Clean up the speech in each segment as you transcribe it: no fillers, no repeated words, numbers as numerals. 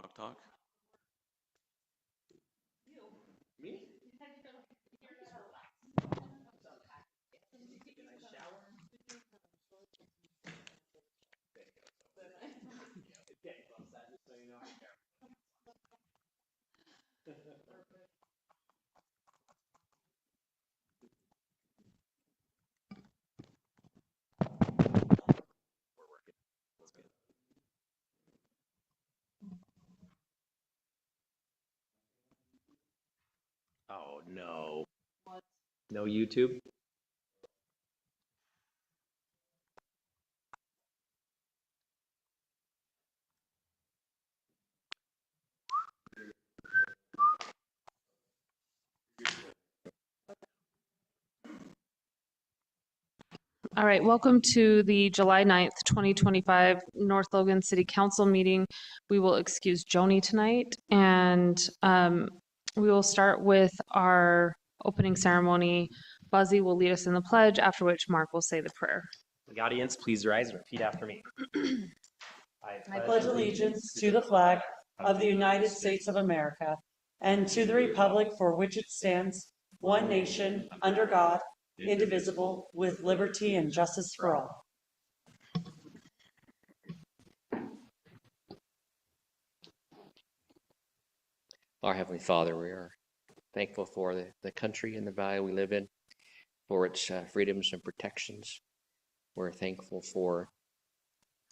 Talk. Me? Oh no. What? No YouTube? All right, welcome to the July 9th, 2025 North Logan City Council meeting. We will excuse Joni tonight, and we will start with our opening ceremony. Buzzy will lead us in the pledge, after which Mark will say the prayer. The audience, please rise and repeat after me. I pledge allegiance to the flag of the United States of America and to the republic for which it stands, one nation, under God, indivisible, with liberty and justice for all. Our Heavenly Father, we are thankful for the country and the valley we live in, for its freedoms and protections. We're thankful for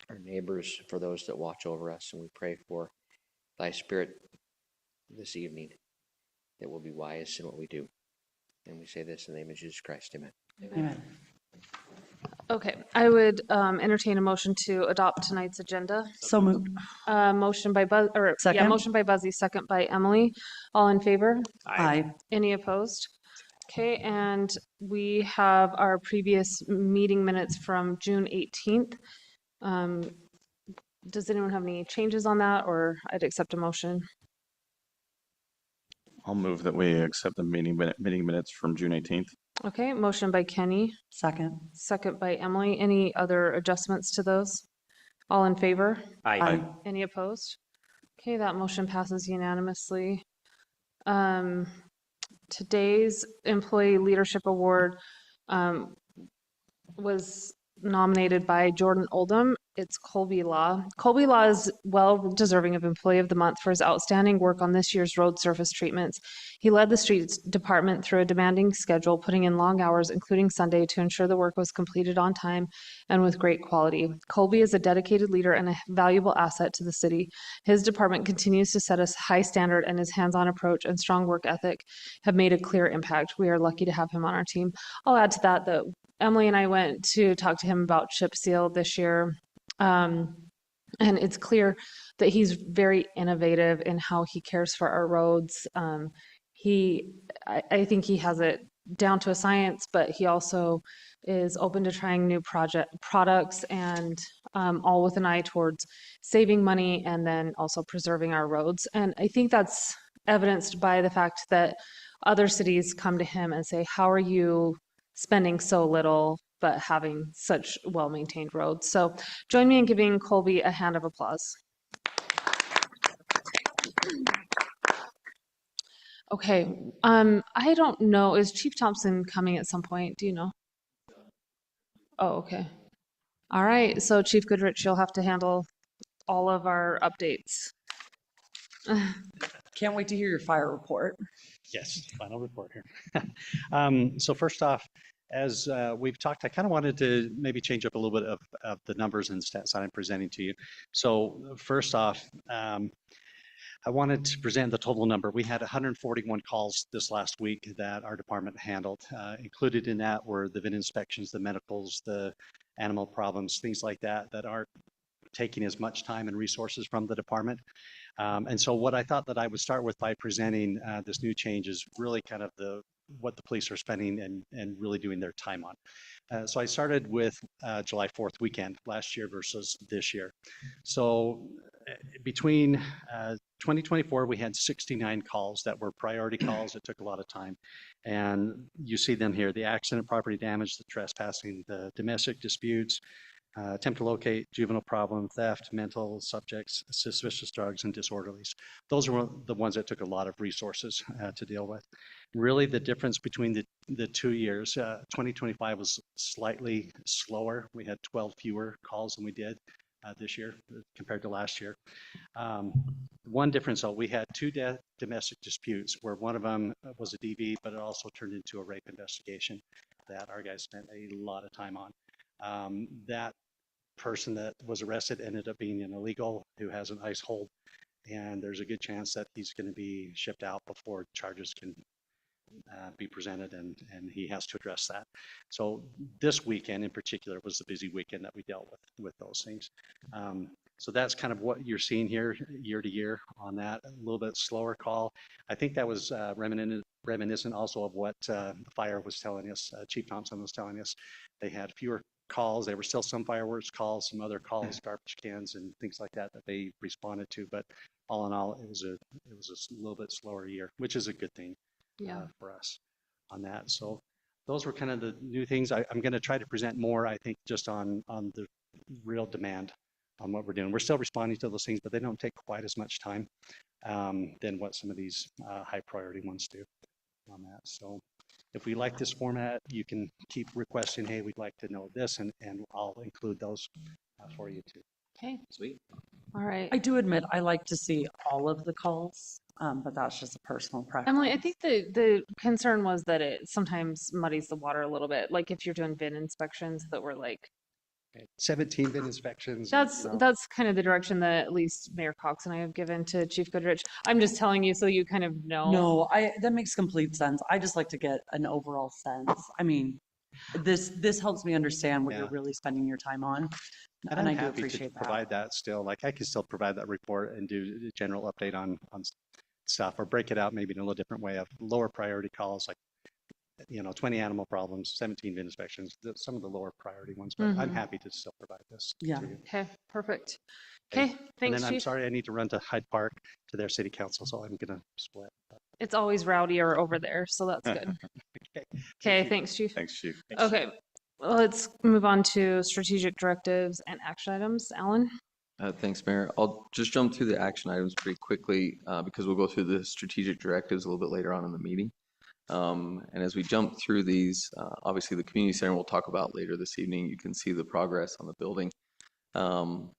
our neighbors, for those that watch over us, and we pray for Thy Spirit this evening, that we'll be wise in what we do. And we say this in the name of Jesus Christ. Amen. Amen. Okay, I would entertain a motion to adopt tonight's agenda. So moved. Motion by Second. motion by Buzzy, second by Emily. All in favor? Aye. Any opposed? Okay, and we have our previous meeting minutes from June 18th. Does anyone have any changes on that, or I'd accept a motion? I'll move that we accept the meeting minutes from June 18th. Okay, motion by Kenny, Second. second by Emily. Any other adjustments to those? All in favor? Aye. Any opposed? Okay, that motion passes unanimously. Today's Employee Leadership Award was nominated by Jordan Oldham. It's Colby Law. Colby Law is well deserving of Employee of the Month for his outstanding work on this year's road surface treatments. He led the streets department through a demanding schedule, putting in long hours, including Sunday, to ensure the work was completed on time and with great quality. Colby is a dedicated leader and a valuable asset to the city. His department continues to set a high standard, and his hands-on approach and strong work ethic have made a clear impact. We are lucky to have him on our team. I'll add to that Emily and I went to talk to him about chip seal this year. And it's clear that he's very innovative in how he cares for our roads. I think he has it down to a science, but he also is open to trying new products and all with an eye towards saving money and then also preserving our roads. And I think that's evidenced by the fact that other cities come to him and say, how are you spending so little but having such well-maintained roads? So join me in giving Colby a hand of applause. Okay, I don't know, is Chief Thompson coming at some point? Do you know? Oh, okay. All right, so Chief Goodrich, you'll have to handle all of our updates. Can't wait to hear your fire report. Yes, final report here. So first off, as we've talked, I kind of wanted to maybe change up a little bit of the numbers and stats that I'm presenting to you. So first off, I wanted to present the total number. We had 141 calls this last week that our department handled. Included in that were the VIN inspections, the medicals, the animal problems, things like that, that aren't taking as much time and resources from the department. And so what I thought that I would start with by presenting this new change is really kind of what the police are spending and really doing their time on. So I started with July 4th weekend last year versus this year. So between 2024, we had 69 calls that were priority calls. It took a lot of time. And you see them here, the accident, property damage, the trespassing, the domestic disputes, attempt to locate juvenile problem, theft, mental subjects, suspicious drugs, and disorderlies. Those are the ones that took a lot of resources to deal with. Really, the difference between the 2 years, 2025 was slightly slower. We had 12 fewer calls than we did this year compared to last year. One difference, though, we had two domestic disputes where one of them was a DV, but it also turned into a rape investigation that our guys spent a lot of time on. That person that was arrested ended up being an illegal who has an ICE hold, and there's a good chance that he's going to be shipped out before charges can be presented, and he has to address that. So this weekend in particular was the busy weekend that we dealt with those things. So that's kind of what you're seeing here year to year on that. A little bit slower call. I think that was reminiscent also of what the fire was telling us, Chief Thompson was telling us. They had fewer calls. There were still some fireworks calls, some other calls, garbage cans and things like that they responded to. But all in all, it was a little bit slower year, which is a good thing for us on that. So those were kind of the new things. I'm going to try to present more, I think, just on the real demand on what we're doing. We're still responding to those things, but they don't take quite as much time than what some of these high priority ones do on that. So if we like this format, you can keep requesting, hey, we'd like to know this, and I'll include those for you too. Okay, Sweet. all right. I do admit I like to see all of the calls, but that's just a personal preference. Emily, I think the concern was that it sometimes muddies the water a little bit. Like if you're doing bin inspections that were like, 17 bin inspections. that's kind of the direction that at least Mayor Cox and I have given to Chief Goodrich. I'm just telling you so you kind of know. No, that makes complete sense. I just like to get an overall sense. I mean, this helps me understand what you're really spending your time on. And And I'm I do happy to appreciate that. provide that still. Like I can still provide that report and do a general update on stuff, or break it out maybe in a little different way of lower priority calls, like 20 animal problems, 17 bin inspections, some of the lower priority ones. But I'm happy to still provide this to you. Okay, perfect. Okay. Okay, And thanks, then I'm Chief. sorry, I need to run to Hyde Park to their city council, so I'm gonna split. It's always rowdier over there, so that's good. Okay. Okay, thanks, Chief. Thanks, Chief. Okay, well, let's move on to strategic directives and action items. Alan? Thanks, Mayor. I'll just jump through the action items pretty quickly because we'll go through the strategic directives a little bit later on in the meeting. And as we jump through these, obviously the community center we'll talk about later this evening. You can see the progress on the building.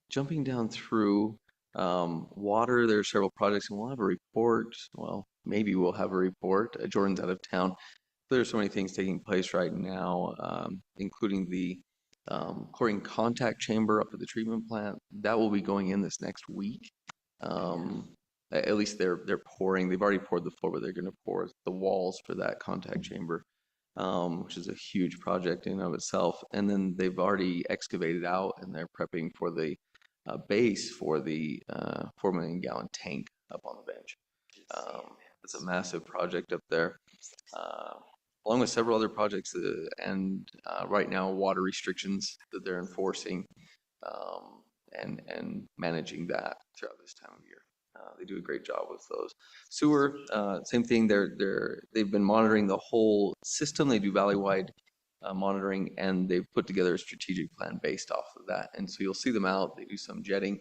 Jumping down through water, there are several projects and we'll have a report. Well, maybe we'll have a report. Jordan's out of town. There are so many things taking place right now, including the chlorine contact chamber up at the treatment plant. That will be going in this next week. At least they're pouring. They've already poured the floor, but they're going to pour the walls for that contact chamber, which is a huge project in and of itself. And then they've already excavated out, and they're prepping for the base for the 4 million gallon tank up on the bench. It's a massive project up there, along with several other projects, and right now water restrictions that they're enforcing and managing that throughout this time of year. They do a great job with those. Sewer, same thing. They've been monitoring the whole system. They do valley-wide monitoring, and they've put together a strategic plan based off of that. And so you'll see them out. They do some jetting,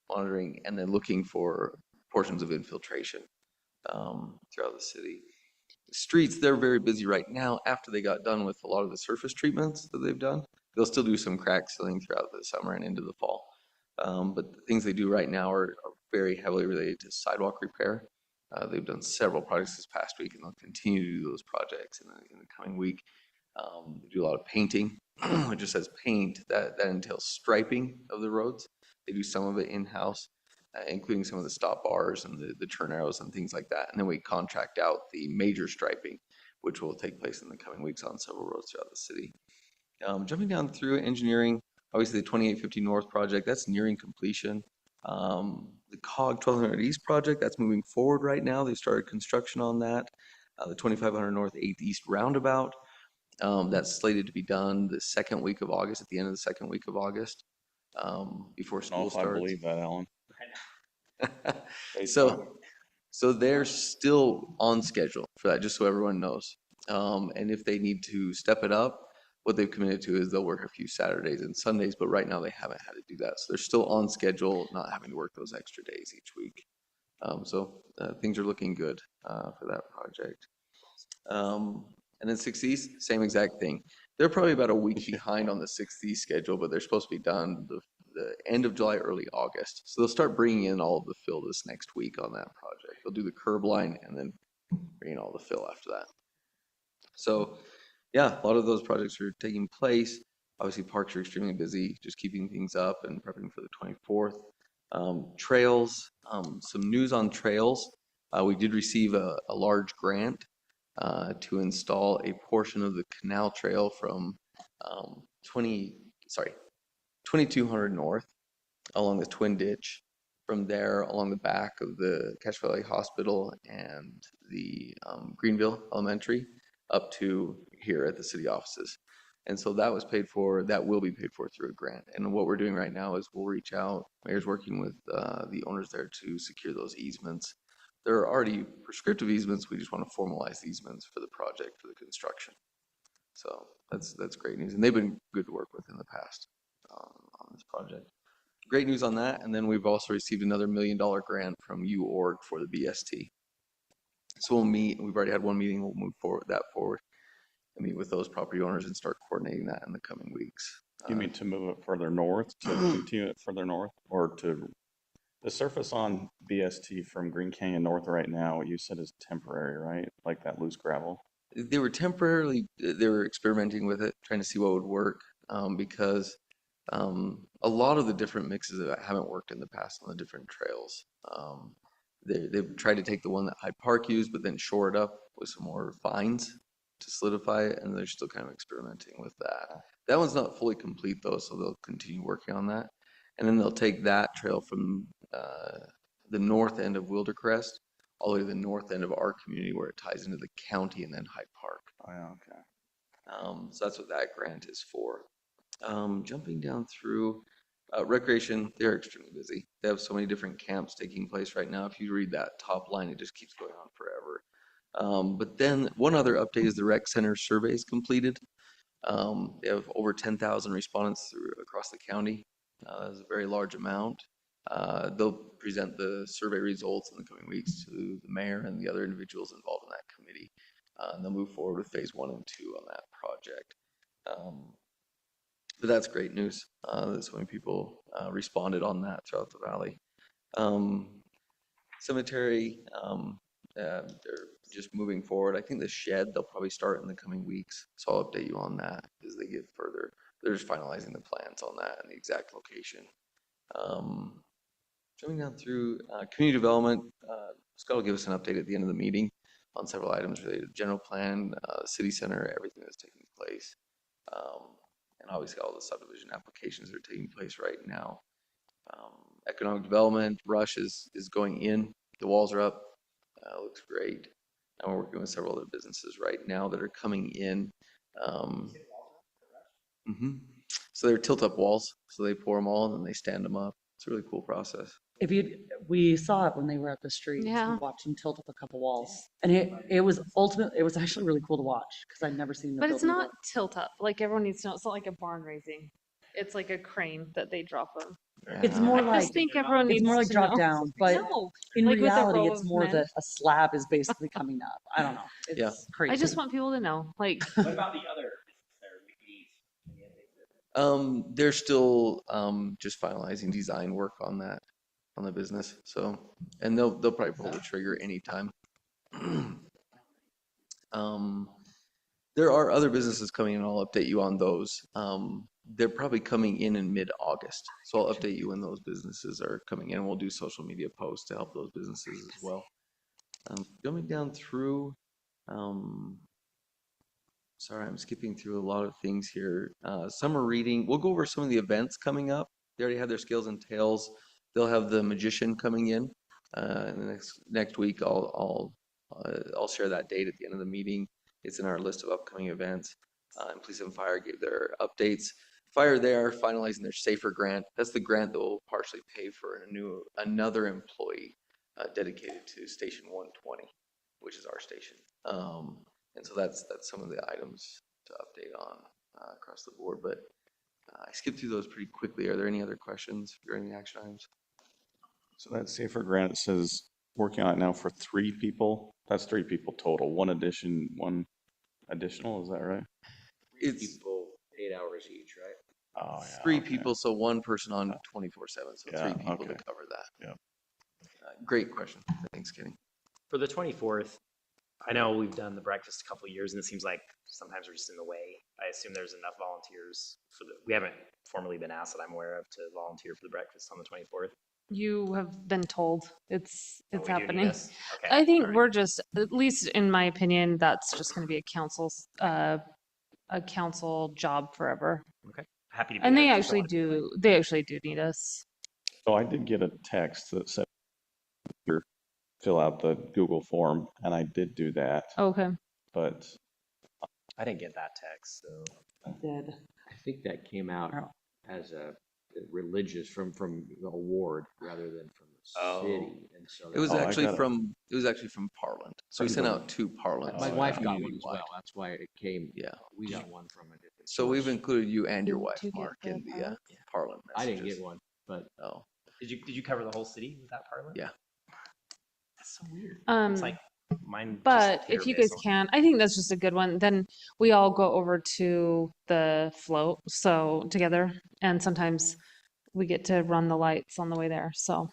monitoring, and then looking for portions of infiltration throughout the city. Streets, they're very busy right now. After they got done with a lot of the surface treatments that they've done, they'll still do some crack sealing throughout the summer and into the fall. But the things they do right now are very heavily related to sidewalk repair. They've done several projects this past week, and they'll continue to do those projects in the coming week. They do a lot of painting, which just says paint. That entails striping of the roads. They do some of it in-house, including some of the stop bars and the turn arrows and things like that. And then we contract out the major striping, which will take place in the coming weeks on several roads throughout the city. Jumping down through engineering, obviously the 2850 North project, that's nearing completion. The COG 1200 East project, that's moving forward right now. They started construction on that. The 2500 North 8th East roundabout, that's slated to be done the second week of August, at the end of the second week of August, before school starts. I believe that, Alan. So they're still on schedule for that, just so everyone knows. And if they need to step it up, what they've committed to is they'll work a few Saturdays and Sundays, but right now they haven't had to do that. So they're still on schedule, not having to work those extra days each week. Things are looking good for that project. And then 6 East, same exact thing. They're probably about a week behind on the 6 East schedule, but they're supposed to be done the end of July, early August. So they'll start bringing in all of the fill this next week on that project. They'll do the curb line and then bring in all the fill after that. So yeah, a lot of those projects are taking place. Obviously, parks are extremely busy, just keeping things up and prepping for the 24th. Trails, some news on trails. We did receive a large grant to install a portion of the canal trail from 2200 North along the Twin Ditch. From there, along the back of the Cache Valley Hospital and the Greenville Elementary, up to here at the city offices. And so that was paid for, that will be paid for through a grant. And what we're doing right now is we'll reach out, Mayor's working with the owners there to secure those easements. There are already prescriptive easements, we just want to formalize the easements for the project, for the construction. So that's great news. And they've been good to work with in the past on this project. Great news on that. And then we've also received another $1 million grant from UORG for the BST. So we'll meet, we've already had one meeting, we'll move forward and meet with those property owners and start coordinating that in the coming weeks. You mean to move it further north, to continue it further north, or to the surface on BST from Green Canyon North right now, you said is temporary, right? Like that loose gravel? They were experimenting with it, trying to see what would work, because a lot of the different mixes that haven't worked in the past on the different trails. They've tried to take the one that Hyde Park used, but then shore it up with some more fines to solidify it, and they're still kind of experimenting with that. That one's not fully complete though, so they'll continue working on that. And then they'll take that trail from the north end of Wildercrest all the way to the north end of our community where it ties into the county and then Hyde Park. Oh, yeah, okay. So that's what that grant is for. Jumping down through recreation, they're extremely busy. They have so many different camps taking place right now. If you read that top line, it just keeps going on forever. But then one other update is the rec center survey is completed. They have over 10,000 respondents across the county. That's a very large amount. They'll present the survey results in the coming weeks to the mayor and the other individuals involved in that committee. And they'll move forward with phase 1 and 2 on that project. But that's great news that so many people responded on that throughout the valley. Cemetery, they're just moving forward. I think the shed, they'll probably start in the coming weeks. So I'll update you on that as they get further. They're just finalizing the plans on that and the exact location. Jumping down through community development, Scott will give us an update at the end of the meeting on several items related to general plan, city center, everything that's taking place. And obviously all the subdivision applications that are taking place right now. Economic development, Rush is going in. The walls are up. Looks great. And we're working with several other businesses right now that are coming in. So they're tilt-up walls. So they pour them all and then they stand them up. It's a really cool process. We saw it when they were at the street. Yeah. We watched them tilt up a couple walls, and it was actually really cool to watch because I'd never seen. But it's not tilt up. Like everyone needs to know, it's not like a barn raising. It's like a crane that they drop them. It's more I like just think everyone needs it's more like to drop know. down, but No, in like with a reality, row it's of more men. that a slab is basically coming up. I don't know. It's Yeah. crazy. I just want people to know, like, What about the other? They're still just finalizing design work on that, on the business. So, and they'll probably pull the trigger anytime. There are other businesses coming in. I'll update you on those. They're probably coming in mid-August. So I'll update you when those businesses are coming in. We'll do social media posts to help those businesses as well. Coming down through, sorry, I'm skipping through a lot of things here. Summer reading, we'll go over some of the events coming up. They already have their Scales and Tales. They'll have the Magician coming in the next week. I'll share that date at the end of the meeting. It's in our list of upcoming events. And Police and Fire gave their updates. Fire, they are finalizing their SAFER grant. That's the grant that will partially pay for another employee dedicated to Station 120, which is our station. And so that's some of the items to update on across the board, but I skipped through those pretty quickly. Are there any other questions regarding the action items? So that safer grant, it says working on it now for 3 people. That's 3 people total. One additional, is that right? It's People, 8 hours each, right? Oh, yeah. 3 okay. people, so 1 person on 24/7, so 3 Yeah, people to okay. cover that. Yep. Great question. Thanks, Kenny. For the 24th, I know we've done the breakfast a couple of years and it seems like sometimes we're just in the way. I assume there's enough volunteers we haven't formally been asked that I'm aware of to volunteer for the breakfast on the 24th. You have been told it's Oh, we do need happening. us? Okay, I think all right. we're just, at least in my opinion, that's just going to be a council job forever. Happy to be And there they if you actually want. they actually do need us. So I did get a text that said fill out the Google form, and I did do that, Okay. but I didn't get that text, so. Did. I think that came out Oh. as a religious from the award rather than from the Oh. city. And so It was Oh, I actually got it. from Parliament. So we From sent the- out 2 Parliament. my Oh, wife yeah. got one as community-wide. well. That's why it came. Yeah. We got one from a different. So we've source. included you and your Did wife, you get Mark, the in the Parliament? Parliament I didn't messages. get one, but Oh, Did you cover the whole city with that parliament? Yeah. That's so weird. Um, It's like mine. just But hit or if you miss guys on- can, I think that's just a good one. Then we all go over to the float together, and sometimes we get to run the lights on the way there. So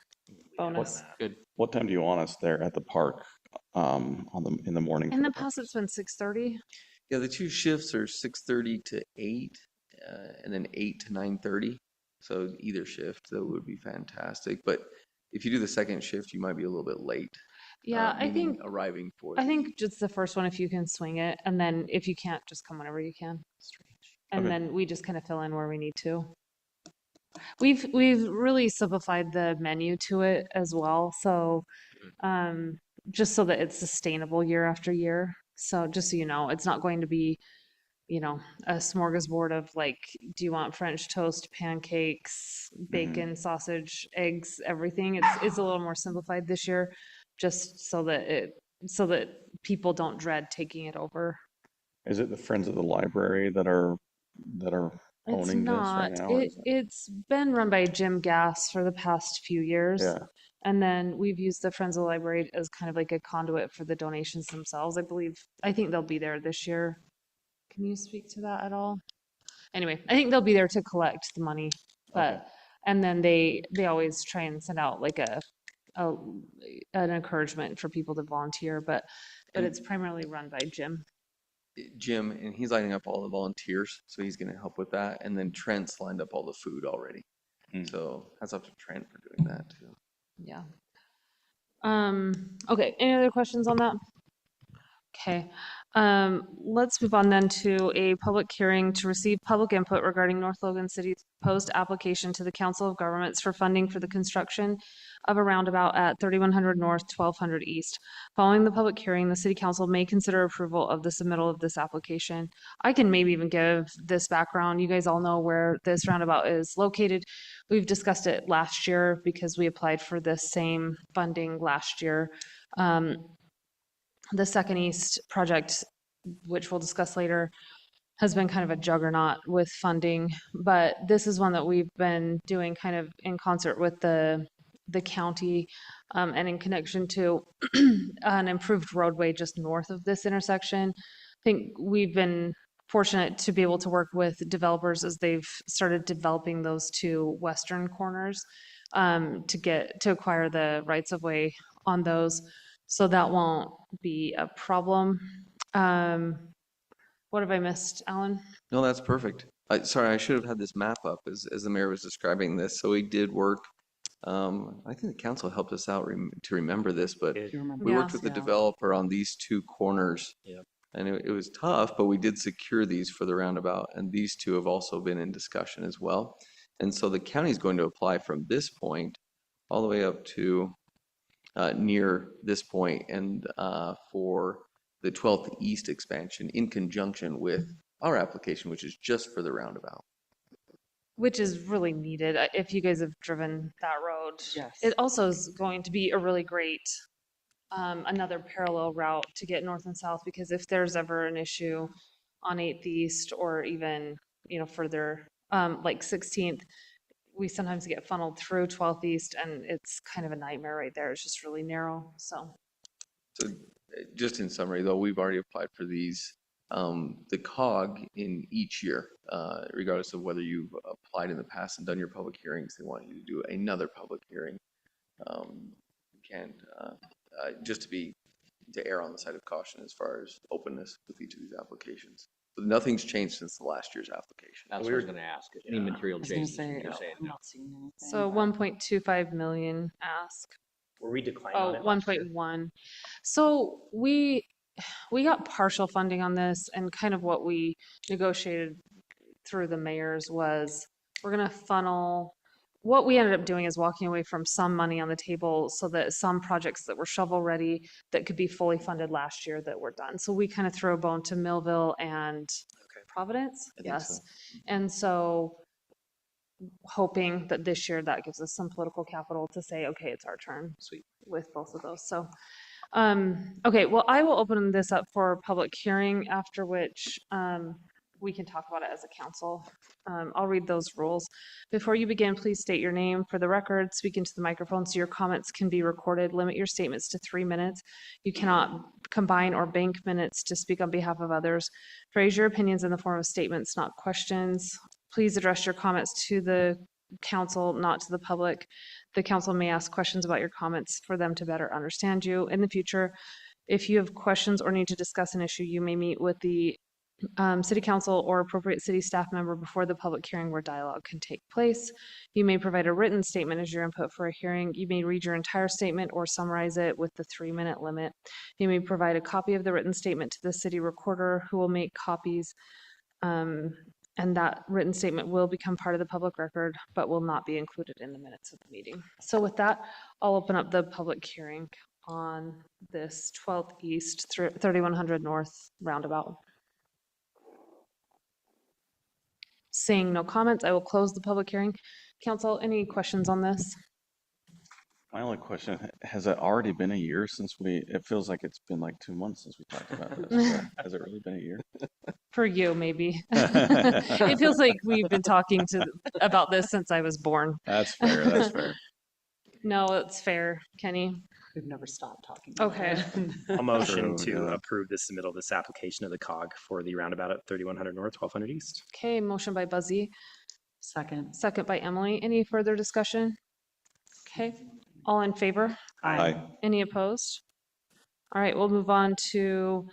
bonus. good. what time do you want us there at the park in the morning? In for the the past, it's been 6:30. yeah, the 2 shifts are 6:30 to 8, and then 8 to 9:30. So either shift, that would be fantastic. But if you do the second shift, you might be a little bit late. Yeah, I meaning think arriving for. I think just the first one if you can swing it, and then if you can't, just come whenever you can. And Okay. then we just kind of fill in where we need to. We've really simplified the menu to it as well, so just so that it's sustainable year after year. So just so you know, it's not going to be, a smorgasbord of like, do you want French toast, pancakes, bacon, sausage, eggs, everything. It's a little more simplified this year, just so that people don't dread taking it over. Is it the Friends of the Library that are It's owning this right not. now? or is it- It's been run by Jim Gass for the past few years. Yeah. And then we've used the Friends of the Library as kind of like a conduit for the donations themselves. I think they'll be there this year. Can you speak to that at all? Anyway, I think they'll be there to collect the money, but, and then they always try and send out like an encouragement for people to volunteer, but it's primarily run by Jim. Jim, and he's lining up all the volunteers, so he's going to help with that. And then Trent's lined up all the food already. Mm. So hats off to Trent for doing that too. Yeah. Okay, any other questions on that? Okay, let's move on then to a public hearing to receive public input regarding North Logan City's proposed application to the Council of Governments for funding for the construction of a roundabout at 3100 North, 1200 East. Following the public hearing, the City Council may consider approval of the submittal of this application. I can maybe even give this background. You guys all know where this roundabout is located. We've discussed it last year because we applied for this same funding last year. The Second East project, which we'll discuss later, has been kind of a juggernaut with funding, but this is one that we've been doing kind of in concert with the county and in connection to an improved roadway just north of this intersection. I think we've been fortunate to be able to work with developers as they've started developing those 2 western corners to acquire the rights of way on those. So that won't be a problem. What have I missed, Alan? No, that's perfect. Sorry, I should have had this map up as the mayor was describing this. So we did work. I think the council helped us out to remember this, but Good. You remember? we worked Yeah. with the developer on these 2 corners. Yep. And it was tough, but we did secure these for the roundabout. And these 2 have also been in discussion as well. And so the county is going to apply from this point all the way up to near this point and for the 12th East expansion in conjunction with our application, which is just for the roundabout. Which is really needed if you guys have driven that road. Yes. It also is going to be a really great, another parallel route to get north and south, because if there's ever an issue on 8th East or even further, like 16th, we sometimes get funneled through 12th East and it's kind of a nightmare right there. It's just really narrow, so. So just in summary, though, we've already applied for these. The COG in each year, regardless of whether you've applied in the past and done your public hearings, they want you to do another public hearing. Just to err on the side of caution as far as openness with each of these applications. But nothing's changed since the last year's application. That's what I was gonna ask, if any material I was gonna changes. say, you're saying. I'm not seeing anything. So but- 1.25 million ask. Were we declining Oh, on it last year? 1.1. So we got partial funding on this, and kind of what we negotiated through the mayors was we're gonna funnel. What we ended up doing is walking away from some money on the table so that some projects that were shovel ready that could be fully funded last year that were done. So we kind of throw a bone to Millville and Providence. I think Yes. so. And so hoping that this year that gives us some political capital to say, okay, it's our turn. Sweet. With both of those. So, okay, well, I will open this up for public hearing, after which we can talk about it as a council. I'll read those rules. Before you begin, please state your name for the record, speak into the microphone so your comments can be recorded. Limit your statements to 3 minutes. You cannot combine or bank minutes to speak on behalf of others. Phrase your opinions in the form of statements, not questions. Please address your comments to the council, not to the public. The council may ask questions about your comments for them to better understand you. In the future, if you have questions or need to discuss an issue, you may meet with the city council or appropriate city staff member before the public hearing where dialogue can take place. You may provide a written statement as your input for a hearing. You may read your entire statement or summarize it with the 3-minute limit. You may provide a copy of the written statement to the city recorder, who will make copies, and that written statement will become part of the public record, but will not be included in the minutes of the meeting. So with that, I'll open up the public hearing on this 12th East, 3100 North roundabout. Seeing no comments, I will close the public hearing. Council, any questions on this? My only question, has it already been a year since it feels like it's been like 2 months since we talked about this. Has it really been a year? For you, maybe. It feels like we've been talking about this since I was born. That's fair, that's fair. No, it's fair, Kenny. We've never stopped talking. about Okay. it. A motion True, to yeah. approve the submittal of this application of the COG for the roundabout at 3100 North, 1200 East. Okay, motion by Buzzy, Second. second by Emily. Any further discussion? Okay, all in favor? Aye. Any opposed? All right, we'll move on to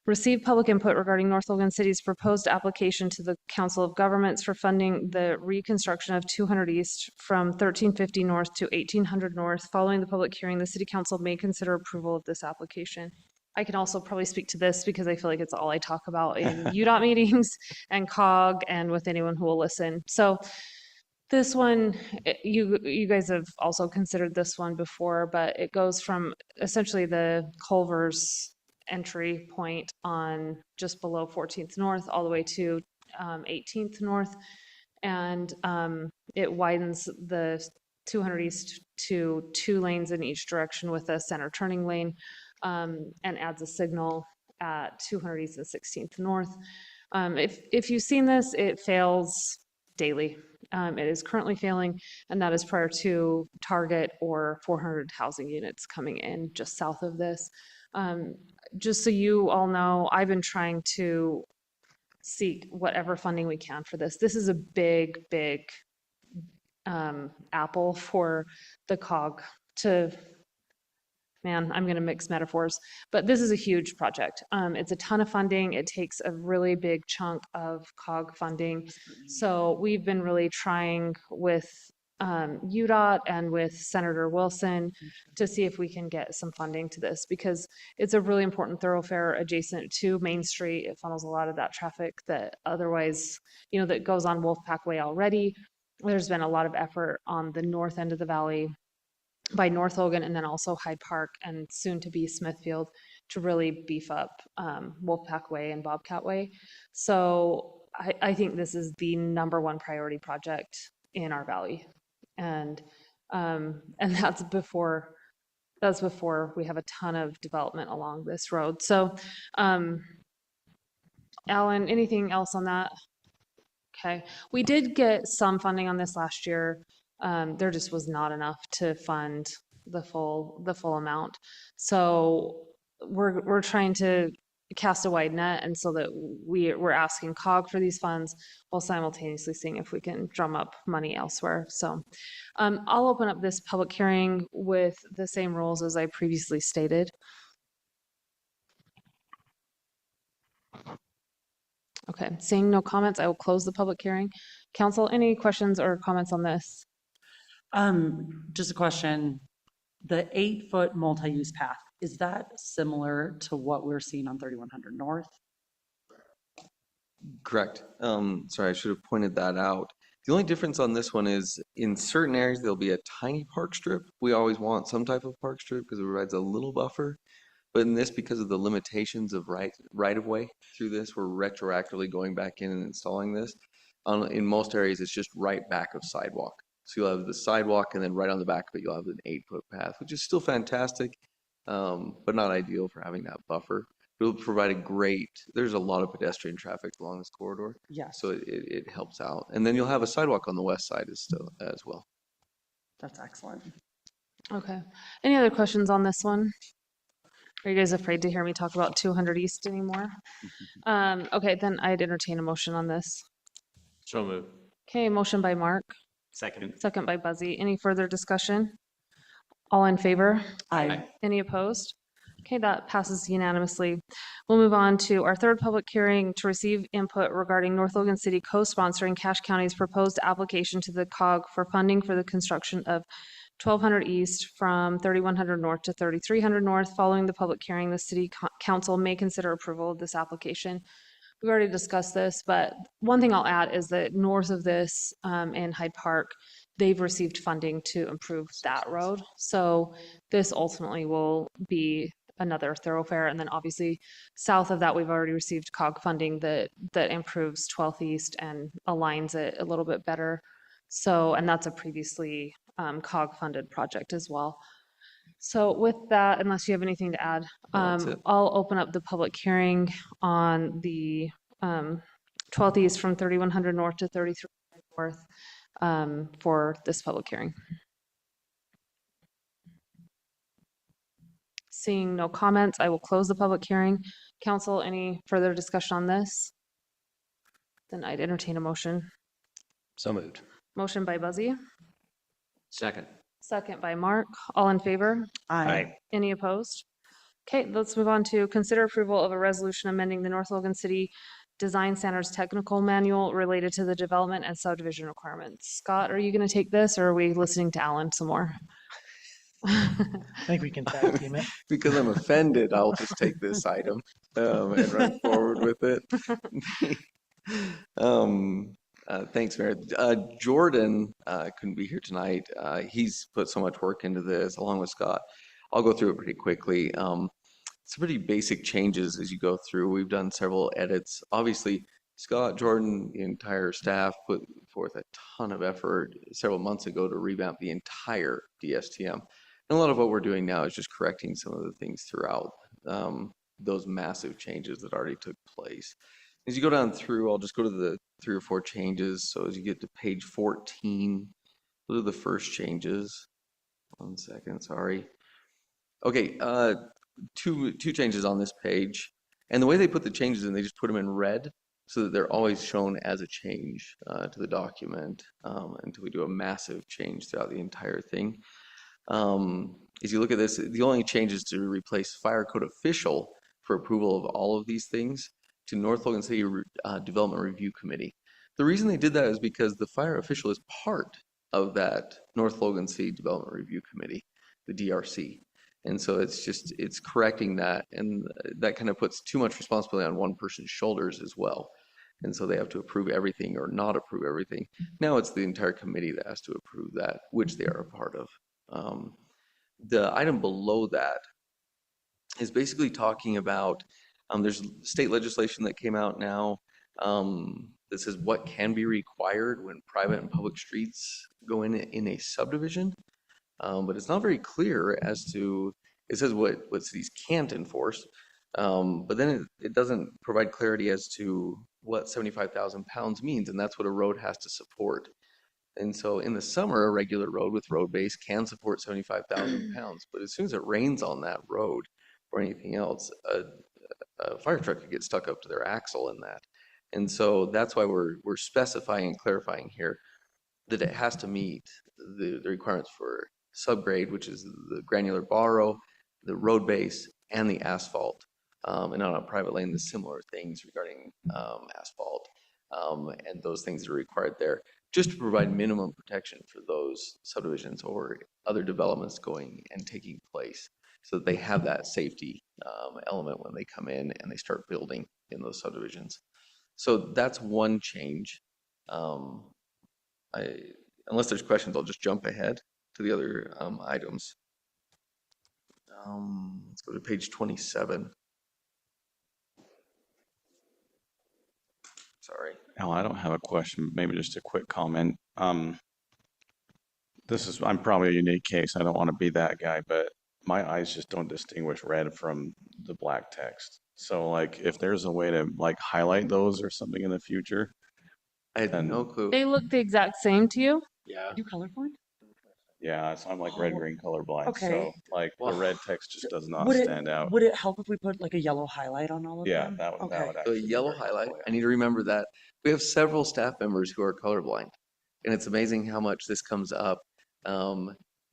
receive public input regarding North Logan City's proposed application to the Council of Governments for funding the reconstruction of 200 East from 1350 North to 1800 North. Following the public hearing, the City Council may consider approval of this application. I can also probably speak to this because I feel like it's all I talk about in UDOT meetings and COG and with anyone who will listen. So this one, you guys have also considered this one before, but it goes from essentially the Culver's entry point on just below 14th North all the way to 18th North. And it widens the 200 East to 2 lanes in each direction with a center turning lane, and adds a signal at 200 East and 16th North. If you've seen this, it fails daily. It is currently failing, and that is prior to Target or 400 housing units coming in just south of this. Just so you all know, I've been trying to seek whatever funding we can for this. This is a big, big apple for the COG to, man, I'm going to mix metaphors, but this is a huge project. It's a ton of funding. It takes a really big chunk of COG funding. So we've been really trying with UDOT and with Senator Wilson to see if we can get some funding to this, because it's a really important thoroughfare adjacent to Main Street. It funnels a lot of that traffic that otherwise, that goes on Wolfpack Way already. There's been a lot of effort on the north end of the valley by North Logan, and then also Hyde Park and soon to be Smithfield, to really beef up Wolfpack Way and Bobcat Way. So I think this is the #1 priority project in our valley. And that's before we have a ton of development along this road. So, Alan, anything else on that? Okay, we did get some funding on this last year. There just was not enough to fund the full amount. So we're trying to cast a wide net, and so that we're asking COG for these funds while simultaneously seeing if we can drum up money elsewhere. So I'll open up this public hearing with the same rules as I previously stated. Okay, seeing no comments, I will close the public hearing. Council, any questions or comments on this? Just a question. The 8-foot multi-use path, is that similar to what we're seeing on 3100 North? Correct. Sorry, I should have pointed that out. The only difference on this one is in certain areas, there'll be a tiny park strip. We always want some type of park strip because it provides a little buffer. But in this, because of the limitations of right of way through this, we're retroactively going back in and installing this. In most areas, it's just right back of sidewalk. So you'll have the sidewalk, and then right on the back of it, you'll have an 8-foot path, which is still fantastic, but not ideal for having that buffer. It'll provide there's a lot of pedestrian traffic along this corridor, Yes, so it helps out. And then you'll have a sidewalk on the west side as well. that's excellent. Okay, any other questions on this one? Are you guys afraid to hear me talk about 200 East anymore? Okay, then I'd entertain a motion on this. So move. Okay, motion by Mark, Second. second by Buzzy. Any further discussion? All in favor? I, Any opposed? Okay, that passes unanimously. We'll move on to our third public hearing to receive input regarding North Logan City co-sponsoring Cache County's proposed application to the COG for funding for the construction of 1200 East from 3100 North to 3300 North. Following the public hearing, the city council may consider approval of this application. We've already discussed this, but one thing I'll add is that north of this in Hyde Park, they've received funding to improve that road. So this ultimately will be another thoroughfare. And then obviously south of that, we've already received COG funding that improves 12th East and aligns it a little bit better. So, and that's a previously COG funded project as well. So with that, unless you have anything to add, No, that's it. I'll open up the public hearing on the 12th East from 3100 North to 3300 North for this public hearing. Seeing no comments, I will close the public hearing. Council, any further discussion on this? Then I'd entertain a motion. So moved. Motion by Buzzy, Second. second by Mark. All in favor? I, Any opposed? Okay, let's move on to consider approval of a resolution amending the North Logan City Design Standards Technical Manual related to the development and subdivision requirements. Scott, are you going to take this or are we listening to Alan some more? I think we can tag team it. Because I'm offended, I'll just take this item and run forward with it. Thanks, Mayor. Jordan couldn't be here tonight. He's put so much work into this, along with Scott. I'll go through it pretty quickly. It's pretty basic changes as you go through. We've done several edits. Obviously, Scott, Jordan, the entire staff put forth a ton of effort several months ago to revamp the entire DSTM. And a lot of what we're doing now is just correcting some of the things throughout those massive changes that already took place. As you go down through, I'll just go to the 3 or 4 changes. So as you get to page 14, those are the first changes. 1 second, sorry. Okay, two changes on this page. And the way they put the changes in, they just put them in red so that they're always shown as a change to the document until we do a massive change throughout the entire thing. As you look at this, the only change is to replace Fire Code Official for approval of all of these things to North Logan City Development Review Committee. The reason they did that is because the fire official is part of that North Logan City Development Review Committee, the DRC. And so it's correcting that, and that kind of puts too much responsibility on one person's shoulders as well. And so they have to approve everything or not approve everything. Now it's the entire committee that has to approve that, which they are a part of. The item below that is basically talking about, there's state legislation that came out now that says what can be required when private and public streets go in a subdivision. But it's not very clear as to, it says what cities can't enforce, but then it doesn't provide clarity as to what 75,000 pounds means, and that's what a road has to support. And so in the summer, a regular road with road base can support 75,000 pounds, but as soon as it rains on that road or anything else, a fire truck could get stuck up to their axle in that. And so that's why we're specifying and clarifying here that it has to meet the requirements for subgrade, which is the granular borrow, the road base, and the asphalt. And on a private lane, the similar things regarding asphalt and those things that are required there, just to provide minimum protection for those subdivisions or other developments going and taking place, so that they have that safety element when they come in and they start building in those subdivisions. So that's one change. Unless there's questions, I'll just jump ahead to the other items. Let's go to page 27. Sorry. Al, I don't have a question, maybe just a quick comment. I'm probably a unique case. I don't want to be that guy, but my eyes just don't distinguish red from the black text. So like, if there's a way to like highlight those or something in the future. I had And- no clue. They look the exact same to you? Yeah. You colorblind? Yeah, so I'm like red, Oh, green colorblind, okay. so like the Well, red text just does not Would it- stand out. Would it help if we put like a yellow highlight on all of Yeah, them? that would Okay. So actually a be yellow very highlight, helpful, I need to remember that. We have several staff members who are colorblind, and it's amazing how much this comes up.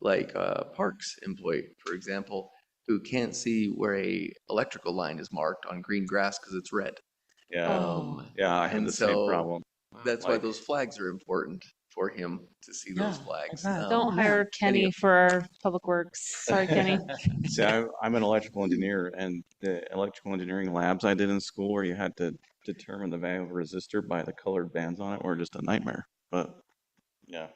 Like a parks employee, for example, who can't see where a electrical line is marked on green grass because it's red. Yeah, Oh. yeah, I had and the same so- problem. That's why Like- those flags are important for him to see those Yeah, I flags. bet. Don't yeah. hire Kenny for our public works. Sorry, Kenny. See, I'm an electrical engineer, and the electrical engineering labs I did in school where you had to determine the value of a resistor by the colored bands on it were just a nightmare. But yeah,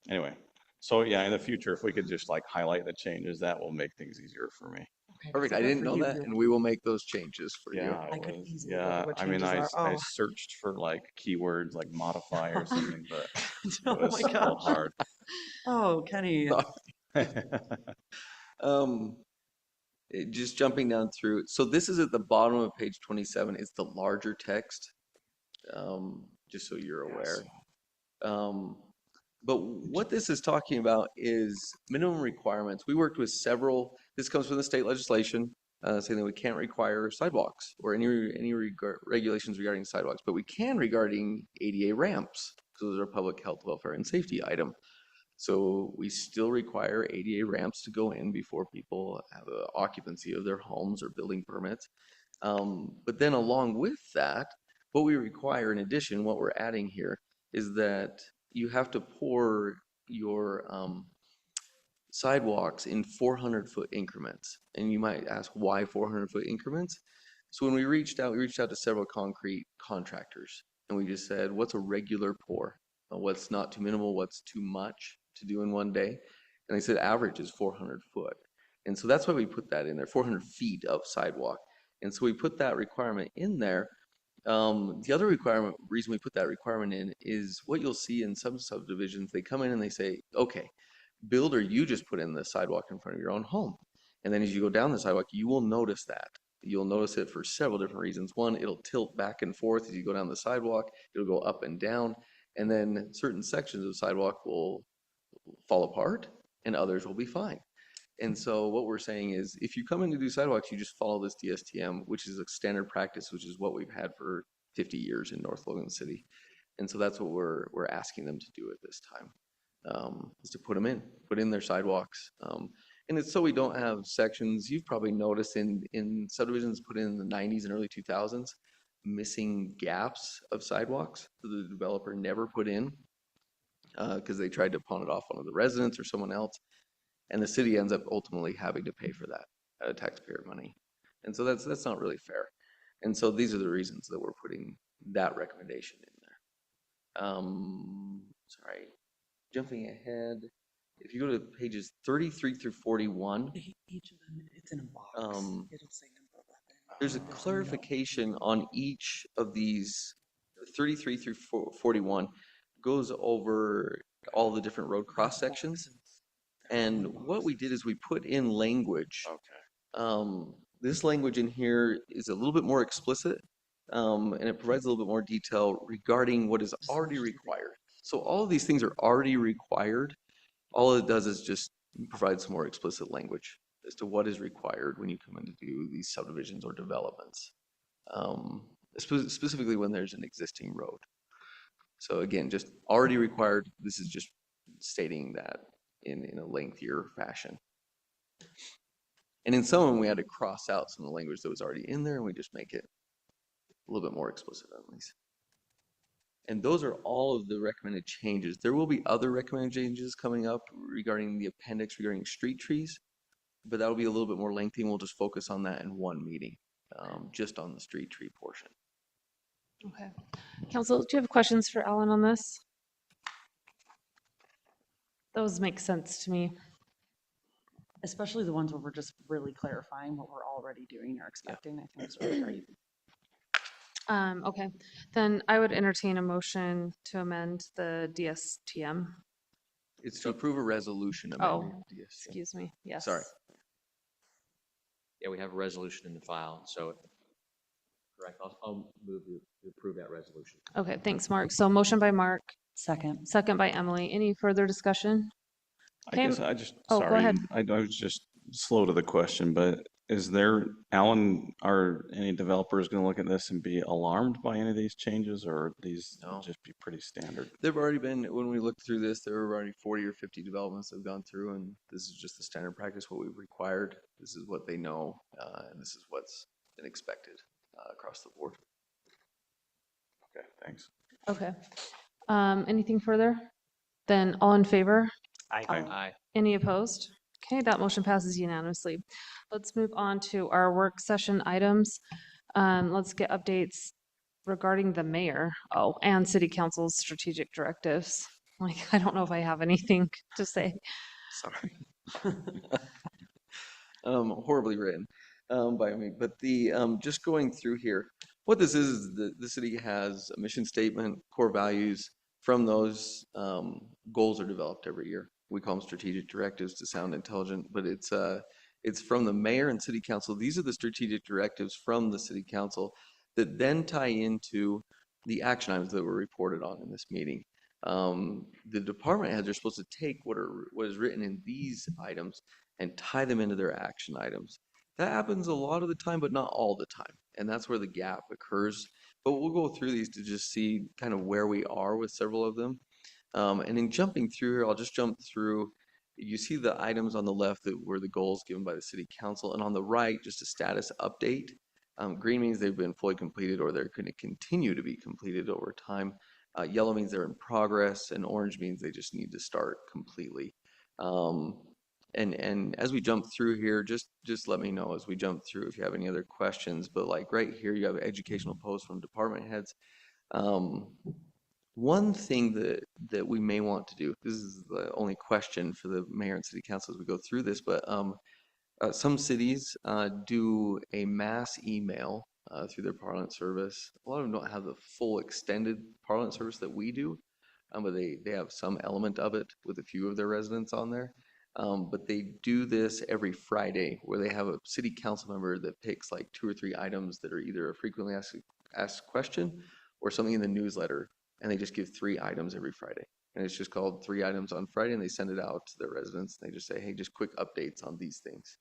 anyway, so yeah, in the future, if we could just like highlight the changes, that will make things easier for me. Okay, 'cause Perfect. I bet didn't for know you, that, you're- and we will make those changes for you. Yeah, I it could was- easily look yeah. at what I mean, changes are. I Oh. searched for like keywords like modify or something, but Oh it was my a little gosh. hard. Oh, Kenny. Just jumping down through. So this is at the bottom of page 27. It's the larger text, just so you're aware. But what this is talking about is minimum requirements. We worked with several, this comes from the state legislation, saying that we can't require sidewalks or any regulations regarding sidewalks, but we can regarding ADA ramps, because those are a public health, welfare, and safety item. So we still require ADA ramps to go in before people have the occupancy of their homes or building permits. But then along with that, what we require in addition, what we're adding here, is that you have to pour your sidewalks in 400-foot increments. And you might ask, why 400-foot increments? So when we reached out to several concrete contractors, and we just said, what's a regular pour? What's not too minimal, what's too much to do in one day? And they said average is 400 foot. And so that's why we put that in there, 400 feet of sidewalk. And so we put that requirement in there. The other reason we put that requirement in is what you'll see in some subdivisions. They come in and they say, okay, builder, you just put in the sidewalk in front of your own home. And then as you go down the sidewalk, you will notice that. You'll notice it for several different reasons. One, it'll tilt back and forth as you go down the sidewalk. It'll go up and down. And then certain sections of sidewalk will fall apart and others will be fine. And so what we're saying is, if you come in to do sidewalks, you just follow this DSTM, which is a standard practice, which is what we've had for 50 years in North Logan City. And so that's what we're asking them to do at this time, is to put in their sidewalks. And it's so we don't have sections, you've probably noticed in subdivisions put in the 90s and early 2000s, missing gaps of sidewalks that the developer never put in because they tried to pawn it off one of the residents or someone else. And the city ends up ultimately having to pay for that out of taxpayer money. And so that's not really fair. And so these are the reasons that we're putting that recommendation in there. Sorry, jumping ahead. If you go to pages 33 through 41, Each of them, it's in a box. Um, It'll say number 11. there's a clarification on each of these. 33 through 41 goes over all the different road cross sections. And what we did is we put in language. Okay. This language in here is a little bit more explicit and it provides a little bit more detail regarding what is already required. So all of these things are already required. All it does is just provide some more explicit language as to what is required when you come in to do these subdivisions or developments, specifically when there's an existing road. So again, just already required. This is just stating that in a lengthier fashion. And in some of them, we had to cross out some of the language that was already in there, and we just make it a little bit more explicit on these. And those are all of the recommended changes. There will be other recommended changes coming up regarding the appendix regarding street trees, but that'll be a little bit more lengthy, and we'll just focus on that in one meeting, just on the street tree portion. Okay. Council, do you have questions for Alan on this? Those make sense to me. Especially the ones where we're just really clarifying what we're already doing or expecting. I think it's really great. Okay, then I would entertain a motion to amend the DSTM. It's to approve a resolution Oh, amending DSTM. excuse me, yes. Sorry. Yeah, we have a resolution in the file, so correct. I'll move to approve that resolution. Okay, thanks, Mark. So motion by Mark, Second. second by Emily. Any further discussion? I Okay. guess I just, Oh, go sorry, ahead. I was just slow to the question, but is there, Alan, are any developers going to look at this and be alarmed by any of these changes, or are these No. just be pretty standard? There've already been, when we looked through this, there were already 40 or 50 developments that have gone through, and this is just the standard practice, what we've required. This is what they know, and this is what's been expected across the board. Okay, thanks. Okay. Anything further? Then all in favor? Aye. Any opposed? Okay, that motion passes unanimously. Let's move on to our work session items. Let's get updates regarding the mayor, and city council's strategic directives. Like, I don't know if I have anything to say. Sorry. Horribly written by me, but the just going through here, what this is the city has a mission statement, core values. From those, goals are developed every year. We call them strategic directives to sound intelligent, but it's from the mayor and city council. These are the strategic directives from the city council that then tie into the action items that were reported on in this meeting. The department heads are supposed to take what is written in these items and tie them into their action items. That happens a lot of the time, but not all the time. And that's where the gap occurs. But we'll go through these to just see kind of where we are with several of them. And in jumping through here, I'll just jump through. You see the items on the left that were the goals given by the city council, and on the right, just a status update. Green means they've been fully completed or they're going to continue to be completed over time. Yellow means they're in progress, and orange means they just need to start completely. And as we jump through here, just let me know as we jump through if you have any other questions. But like right here, you have educational posts from department heads. One thing that we may want to do, this is the only question for the mayor and city council as we go through this, but some cities do a mass email through their Parliament service. A lot of them don't have the full extended Parliament service that we do, but they have some element of it with a few of their residents on there. But they do this every Friday where they have a city council member that picks like 2 or 3 items that are either a frequently asked question or something in the newsletter. And they just give 3 items every Friday. And it's just called 3 items on Friday, and they send it out to their residents. And they just say, hey, just quick updates on these things.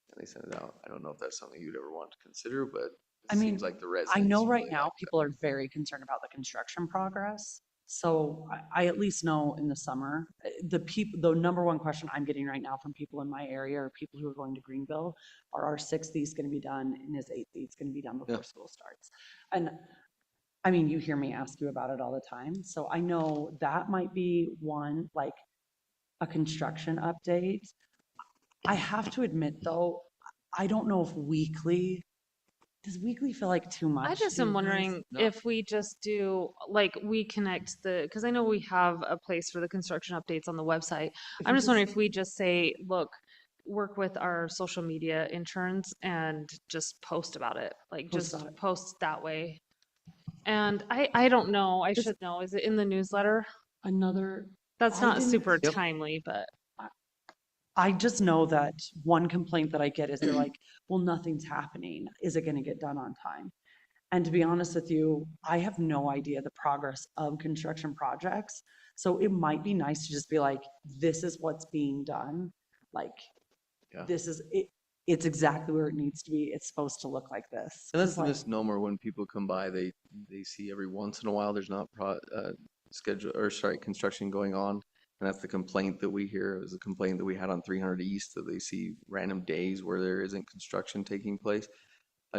And they send it out. I don't know if that's something you'd ever want to consider, but it seems like the residents. I know right really now like that. people are very concerned about the construction progress. So I at least know in the summer, the number one question I'm getting right now from people in my area or people who are going to Greenville are 6th East going to be done and is 8th East going to be done before school starts? And I mean, you hear me ask you about it all the time. So I know that might be one, like a construction update. I have to admit though, I don't know if does weekly feel like too much? I just to am you guys? wondering No. if we just do, like, we connect because I know we have a place for the construction updates on the website. If I'm you just wondering if we just say, look, work with our social media interns and just post about it, like Post just about it. post that way. And I don't know, I Just- should know, is it in the newsletter? Another, That's I not didn't- super Yep. timely, but I just know that one complaint that I get is they're like, well, nothing's happening. Is it going to get done on time? And to be honest with you, I have no idea the progress of construction projects. So it might be nice to just be like, this is what's being done. Like, Yeah. this is it. It's exactly where it needs to be. It's supposed to look like this. And that's 'Cause, the like, misnomer when people come by, they see every once in a while there's not construction going on. And that's the complaint that we hear. It was a complaint that we had on 300 East, that they see random days where there isn't construction taking place.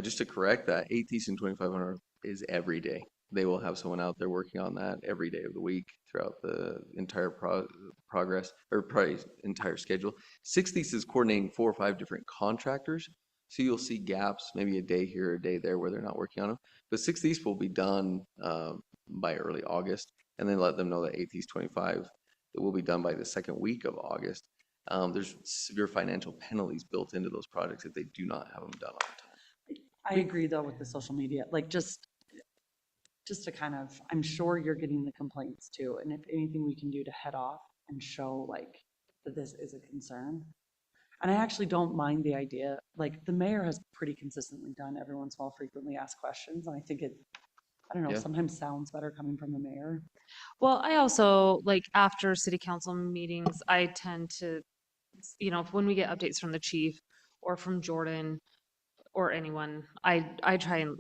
Just to correct that, 8th East and 2500 is every day. They will have someone out there working on that every day of the week throughout the entire progress, or probably entire schedule. 6th East is coordinating 4 or 5 different contractors. So you'll see gaps, maybe a day here, a day there, where they're not working on them. But 6th East will be done by early August, and then let them know that 8th East 25 that will be done by the second week of August. There's severe financial penalties built into those projects if they do not have them done on time. I agree though with the social media, like just to kind of, I'm sure you're getting the complaints too. And if anything we can do to head off and show like that this is a concern. And I actually don't mind the idea, like the mayor has pretty consistently done every once in a while frequently asked questions. And I think it, I don't know, Yeah. sometimes sounds better coming from the mayor. Well, I also, like, after city council meetings, I tend to, when we get updates from the chief or from Jordan or anyone, I try and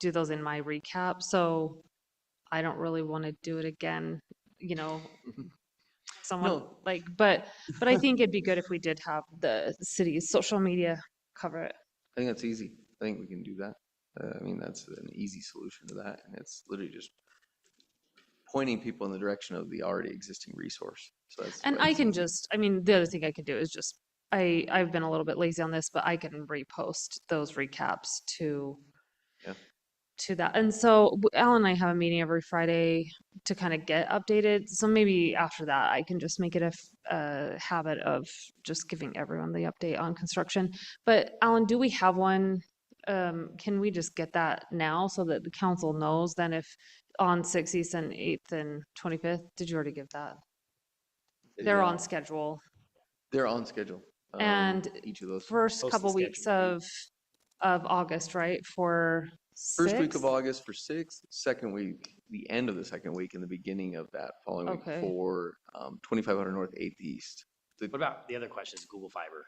do those in my recap, so I don't really want to do it again, someone No. like, but I think it'd be good if we did have the city's social media cover it. I think that's easy. I think we can do that. I mean, that's an easy solution to that, and it's literally just pointing people in the direction of the already existing resource. So that's And why I it's can easy. just, the other thing I could do is just, I've been a little bit lazy on this, but I can repost those recaps to Yeah. to that. And so Alan and I have a meeting every Friday to kind of get updated. So maybe after that, I can just make it a habit of just giving everyone the update on construction. But Alan, do we have one? Can we just get that now so that the council knows then if on 6th, East and 8th and 25th, did you already give that? They're on schedule. They're on schedule. And each of those. First Post the couple weeks schedule, of August, right, for First week of 6th? August for 6th, second week, the end of the second week, and the beginning of that following week Okay. for 2500 North, 8th East. What about the other question is Google Fiber?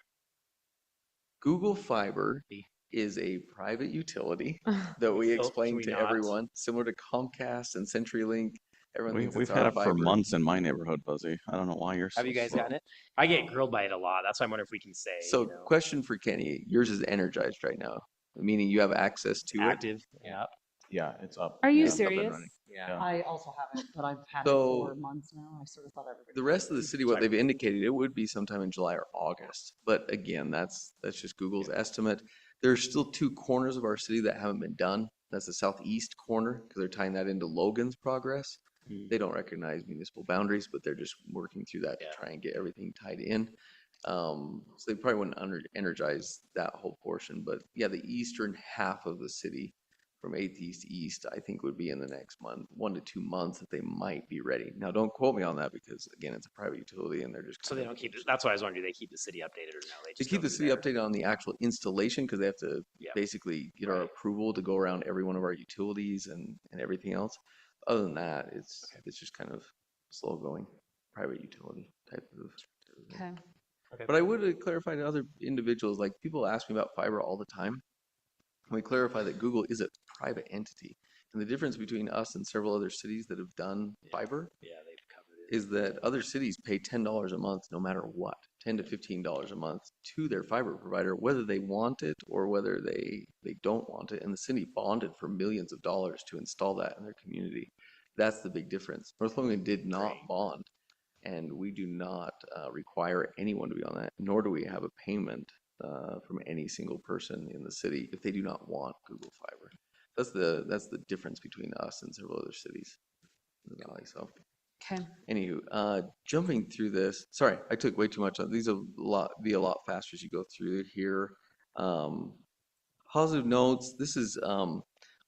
Google Fiber is a private utility that we can explain we to not? everyone, similar to Comcast and CenturyLink. Everyone thinks We've it's had our it for fiber. months in my neighborhood, Buzzy. I don't know why you're so Have you guys slow. gotten it? I get grilled by it a lot. That's why I'm wondering if we can say, So question for Kenny, yours is energized right now, meaning you have access to it. active. Yeah. Yeah, it's up. Are you It's up and serious? running. Yeah. I also have it, but I've had So- it for months now. I sort of thought everybody. The rest of the city, what they've indicated, it would be sometime in July or August. But again, that's just Google's estimate. There's still 2 corners of our city that haven't been done. That's the southeast corner, because they're tying that into Logan's progress. They don't recognize municipal boundaries, but they're just working through that to try and get everything tied in. So they probably wouldn't energize that whole portion. But yeah, the eastern half of the city from 8th East East, I think would be in the next month, 1 to 2 months that they might be ready. Now, don't quote me on that because again, it's a private utility and they're just. So they don't keep, that's why I was wondering, do they keep the city updated or no? They just keep go the from city there? updated on the actual installation because they have to Yeah. basically get our Right. approval to go around every one of our utilities and everything else. Other than that, it's just kind of slow going, private utility type of. Okay. But I would clarify to other individuals, like people ask me about fiber all the time. We clarify that Google is a private entity. And the difference between us and several other cities that have done fiber Yeah, they've covered it. is that other cities pay $10 a month no matter what, $10 to $15 a month to their fiber provider, whether they want it or whether they don't want it. And the city bonded for millions of dollars to install that in their community. That's the big difference. North Logan did not Right. bond, and we do not require anyone to be on that, nor do we have a payment from any single person in the city if they do not want Google Fiber. That's the difference between us and several other cities in the valley. So. Okay. Anywho, jumping through this, sorry, I took way too much on these. Be a lot faster as you go through here. Positive notes. This is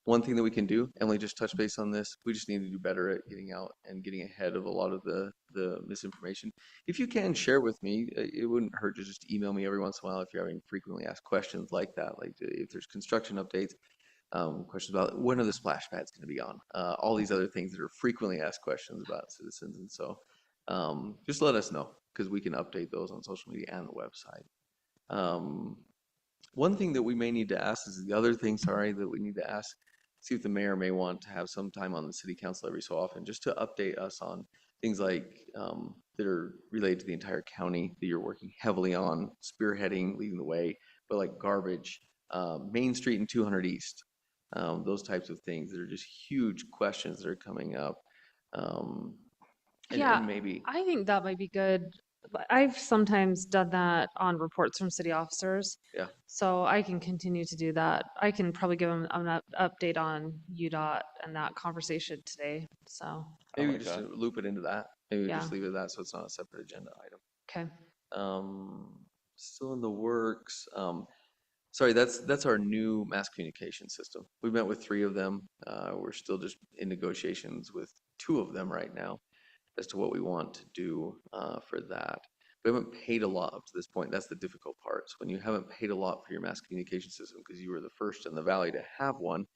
one thing that we can do. Emily just touched base on this. We just need to do better at getting out and getting ahead of a lot of the misinformation. If you can share with me, it wouldn't hurt to just email me every once in a while if you're having frequently asked questions like that. Like if there's construction updates. questions about when are the splash pads going to be on? All these other things that are frequently asked questions about citizens. And so just let us know because we can update those on social media and the website. One thing that we may need to ask is the other thing, sorry, that we need to ask, see if the mayor may want to have some time on the city council every so often, just to update us on things like that are related to the entire county that you're working heavily on, spearheading, leading the way, but like garbage, Main Street and 200 East, those types of things that are just huge questions that are coming up. Yeah, And maybe, I think that might be good. But I've sometimes done that on reports from city officers. Yeah. So I can continue to do that. I can probably give them an update on UDOT and that conversation today. So, maybe like just that. loop it into that. Maybe we Yeah. just leave it at that so it's not a separate agenda item. okay. Still in the works. Sorry, that's our new mass communication system. We met with 3 of them. We're still just in negotiations with 2 of them right now as to what we want to do for that. We haven't paid a lot up to this point. That's the difficult part. So when you haven't paid a lot for your mass communication system because you were the first in the valley to have one,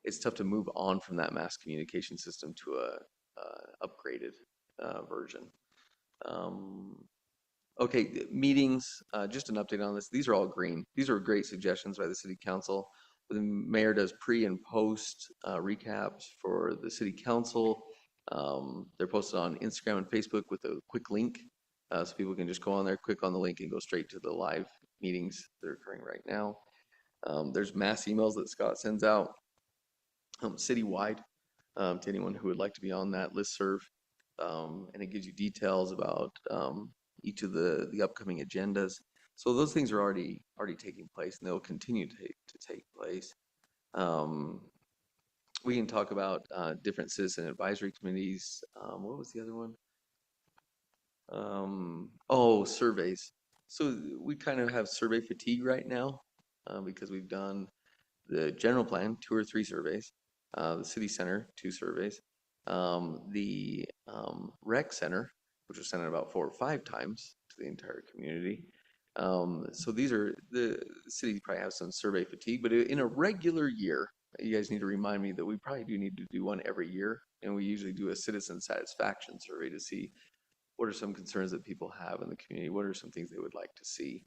it's tough to move on from that mass communication system to a upgraded version. Okay, meetings, just an update on this. These are all green. These are great suggestions by the city council. The mayor does pre and post recaps for the city council. They're posted on Instagram and Facebook with a quick link. So people can just go on there, click on the link and go straight to the live meetings that are occurring right now. There's mass emails that Scott sends out citywide to anyone who would like to be on that listserv. And it gives you details about each of the upcoming agendas. So those things are already taking place, and they'll continue to take place. We can talk about different citizen advisory committees. What was the other one? Oh, surveys. So we kind of have survey fatigue right now because we've done the general plan, 2 or 3 surveys, the city center, 2 surveys, the rec center, which was sent out about 4 or 5 times to the entire community. So these are, the city probably has some survey fatigue, but in a regular year, you guys need to remind me that we probably do need to do one every year. And we usually do a citizen satisfaction survey to see what are some concerns that people have in the community? What are some things they would like to see?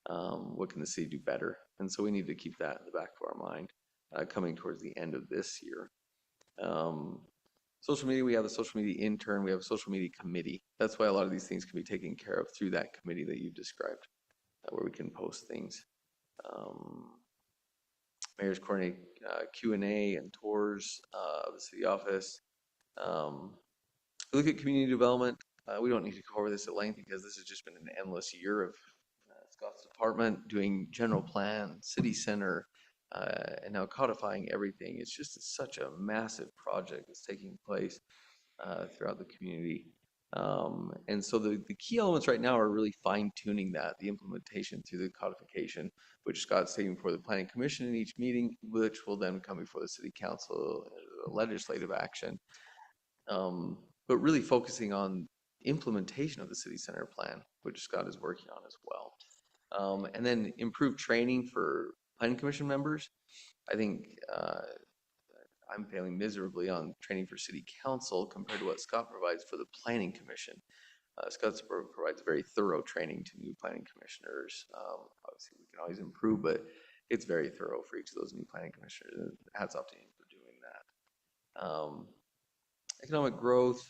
What can the city do better? And so we need to keep that in the back of our mind coming towards the end of this year. Social media, we have a social media intern, we have a social media committee. That's why a lot of these things can be taken care of through that committee that you've described, where we can post things. Mayor's coordinate Q&A and tours of the city office. Look at community development. We don't need to cover this at length because this has just been an endless year of Scott's department doing general plan, city center, and now codifying everything. It's just such a massive project that's taking place throughout the community. And so the key elements right now are really fine tuning that, the implementation through the codification, which Scott's taking before the planning commission in each meeting, which will then come before the city council, legislative action. But really focusing on implementation of the city center plan, which Scott is working on as well. And then improved training for planning commission members. I think I'm failing miserably on training for city council compared to what Scott provides for the planning commission. Scott provides very thorough training to new planning commissioners. Obviously, we can always improve, but it's very thorough for each of those new planning commissioners. Hats off to him for doing that. Economic growth.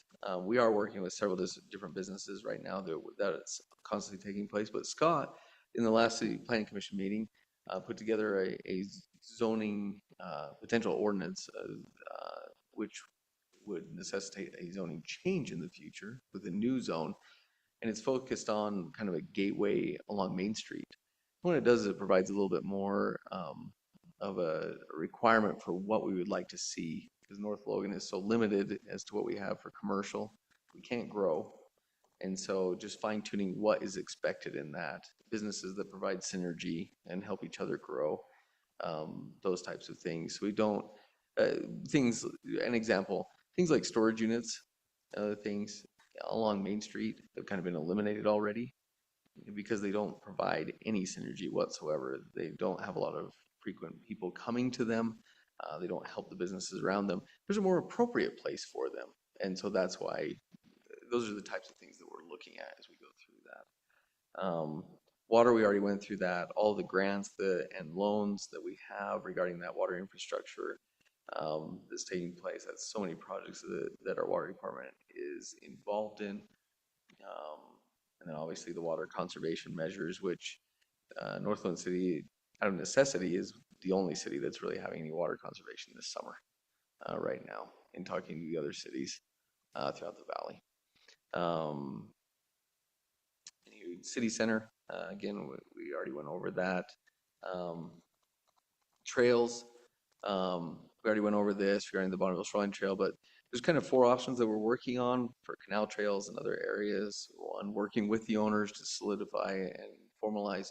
We are working with several different businesses right now that is constantly taking place. But Scott, in the last city planning commission meeting, put together a zoning potential ordinance, which would necessitate a zoning change in the future with a new zone. And it's focused on kind of a gateway along Main Street. What it does is it provides a little bit more of a requirement for what we would like to see, because North Logan is so limited as to what we have for commercial. We can't grow. And so just fine tuning what is expected in that. Businesses that provide synergy and help each other grow, those types of things. So we don't, an example, things like storage units, other things along Main Street have kind of been eliminated already because they don't provide any synergy whatsoever. They don't have a lot of frequent people coming to them. They don't help the businesses around them. There's a more appropriate place for them. And so that's why those are the types of things that we're looking at as we go through that. Water, we already went through that. All the grants and loans that we have regarding that water infrastructure that's taking place. That's so many projects that our water department is involved in. And then obviously the water conservation measures, which Northland City, out of necessity, is the only city that's really having any water conservation this summer right now, in talking to the other cities throughout the valley. City Center, again, we already went over that. Trails, we already went over this regarding the Bonneville Shoreline Trail, but there's kind of 4 options that we're working on for canal trails and other areas. One, working with the owners to solidify and formalize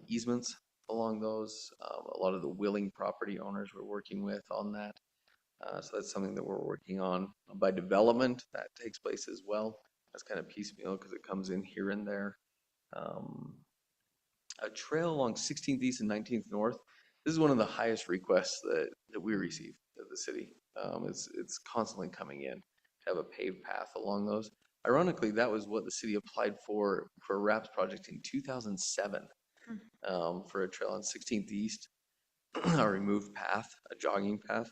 easements along those. A lot of the willing property owners we're working with on that. So that's something that we're working on. By development, that takes place as well. That's kind of piecemeal because it comes in here and there. A trail along 16th East and 19th North. This is one of the highest requests that we receive at the city. It's constantly coming in to have a paved path along those. Ironically, that was what the city applied for a RAPS project in 2007 for a trail on 16th East, a removed path, a jogging path.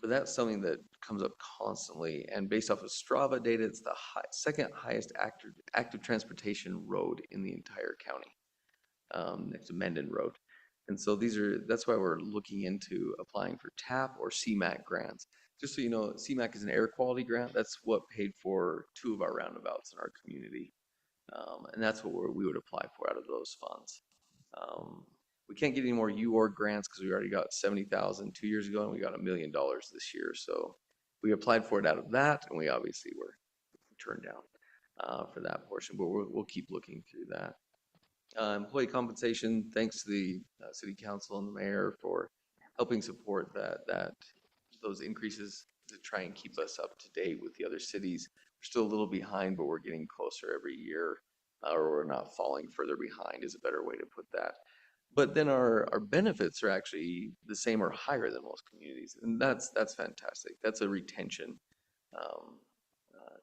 But that's something that comes up constantly, and based off of Strava data, it's the second highest active transportation road in the entire county, next to Mendon Road. And so that's why we're looking into applying for TAP or CMAQ grants. Just so you know, CMAQ is an air quality grant. That's what paid for 2 of our roundabouts in our community. And that's what we would apply for out of those funds. We can't get any more UORG grants because we already got $70,000 2 years ago, and we got $1 million this year. So we applied for it out of that, and we obviously were turned down for that portion, but we'll keep looking through that. Employee compensation, thanks to the city council and the mayor for helping support those increases to try and keep us up to date with the other cities. We're still a little behind, but we're getting closer every year, or we're not falling further behind is a better way to put that. But then our benefits are actually the same or higher than most communities, and that's fantastic. That's a retention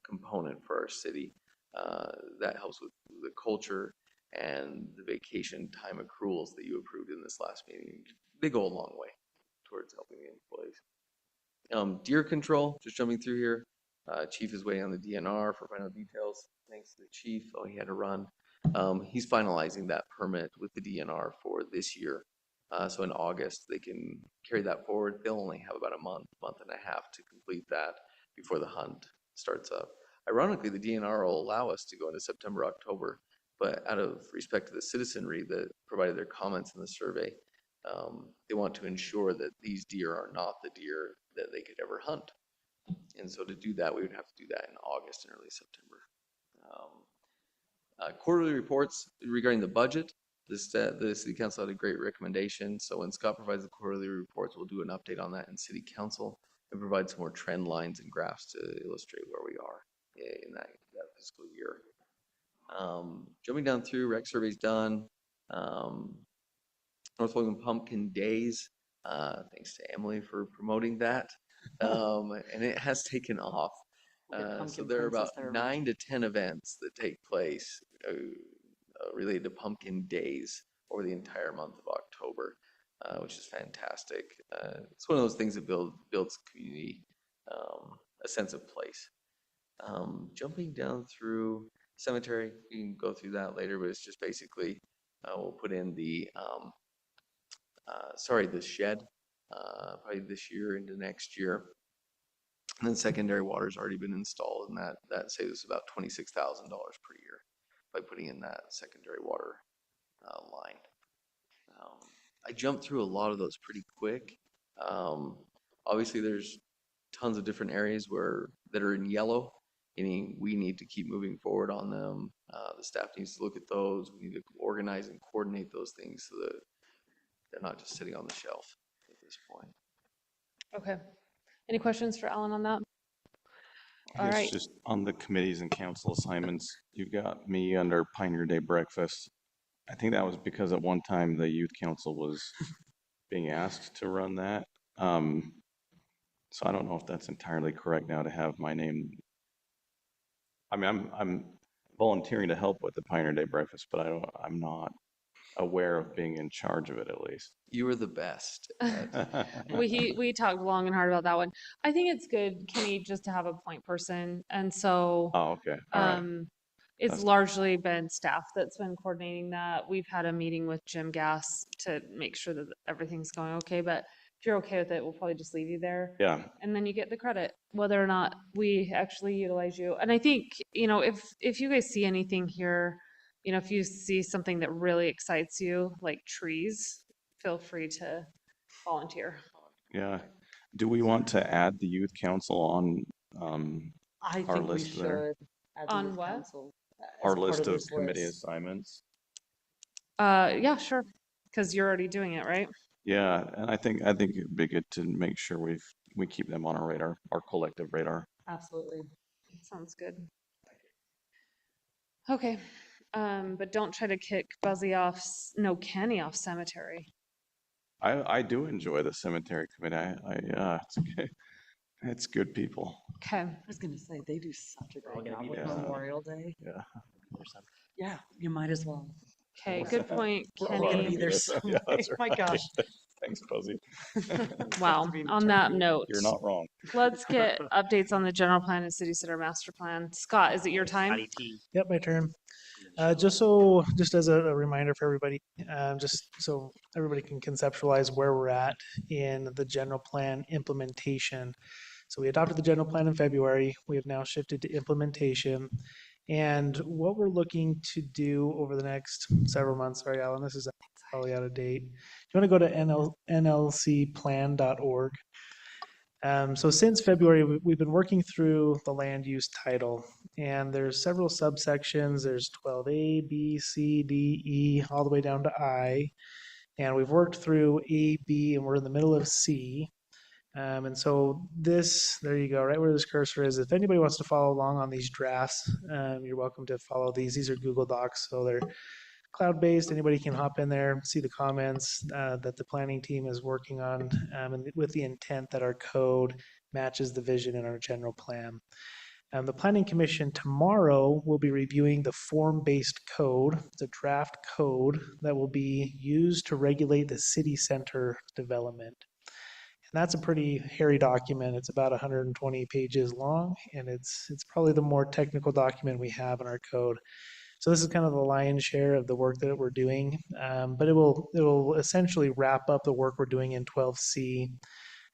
component for our city. That helps with the culture and the vacation time accruals that you approved in this last meeting. They go a long way towards helping the employees. Deer control, just jumping through here. Chief is waiting on the DNR for final details. Thanks to the chief. Oh, he had to run. He's finalizing that permit with the DNR for this year. So in August, they can carry that forward. They'll only have about a month and a half to complete that before the hunt starts up. Ironically, the DNR will allow us to go into September, October, but out of respect to the citizenry that provided their comments in the survey, they want to ensure that these deer are not the deer that they could ever hunt. And so to do that, we would have to do that in August and early September. Quarterly reports regarding the budget. The city council had a great recommendation. So when Scott provides the quarterly reports, we'll do an update on that in city council and provide some more trend lines and graphs to illustrate where we are in that fiscal year. Jumping down through, rec survey's done. North Logan Pumpkin Days. Thanks to Emily for promoting that. And it has taken off. So there are about 9 to 10 events that take place related to Pumpkin Days over the entire month of October, which is fantastic. It's one of those things that builds community, a sense of place. Jumping down through cemetery, you can go through that later, but it's just basically we'll put in the shed probably this year into next year. And then secondary water's already been installed, and that saves us about $26,000 per year by putting in that secondary water line. I jumped through a lot of those pretty quick. Obviously, there's tons of different areas that are in yellow, meaning we need to keep moving forward on them. The staff needs to look at those. We need to organize and coordinate those things so that they're not just sitting on the shelf at this point. Okay. Any questions for Alan on that? I All guess right. just on the committees and council assignments, you've got me under Pioneer Day breakfast. I think that was because at one time the youth council was being asked to run that. So I don't know if that's entirely correct now to have my name. I mean, I'm volunteering to help with the Pioneer Day Breakfast, but I'm not aware of being in charge of it at least. You were the best. We talked long and hard about that one. I think it's good, Kenny, just to have a point person. And so Oh, okay, all right. it's That's- largely been staff that's been coordinating that. We've had a meeting with Jim Gass to make sure that everything's going okay, but if you're okay with it, we'll probably just leave you there. Yeah, And then you get the credit, whether or not we actually utilize you. And I think, if you guys see anything here, if you see something that really excites you, like trees, feel free to volunteer. yeah. Do we want to add the youth council on I Our think we list there. should. add the On youth what? council as our part list of this committee list. assignments? Yeah, sure. Because you're already doing it, right? Yeah, and I think it'd be good to make sure we keep them on our radar, our collective radar. Absolutely. Sounds good. Okay. But don't try to kick Kenny off cemetery. I do enjoy the cemetery committee. It's okay. It's good people. Okay. I was gonna say, they do such a We're all great gonna job be with there. Memorial Day. Yeah. Yeah, you might as well. Okay, good point, We're all gonna Kenny. be there Yeah, someday. that's My right. gosh. Thanks, Posey. Wow. On that note, You're not wrong. let's get updates on the general plan and city center master plan. Scott, is it your time? Scotty T. Yep, my turn. Just as a reminder for everybody, just so everybody can conceptualize where we're at in the general plan implementation. So we adopted the general plan in February. We have now shifted to implementation. And what we're looking to do over the next several months, sorry, Alan, this is probably out of date. You want to go to nlcplan.org. So since February, we've been working through the land use title, and there's several subsections. There's 12A, B, C, D, E, all the way down to I. And we've worked through A, B, and we're in the middle of C. And so there you go, right where this cursor is. If anybody wants to follow along on these drafts, you're welcome to follow these. These are Google Docs, so they're cloud-based. Anybody can hop in there, see the comments that the planning team is working on, and with the intent that our code matches the vision in our general plan. The Planning Commission tomorrow will be reviewing the form-based code. It's a draft code that will be used to regulate the city center development. And that's a pretty hairy document. It's about 120 pages long, and it's probably the more technical document we have in our code. So this is kind of the lion's share of the work that we're doing, but it will essentially wrap up the work we're doing in 12C,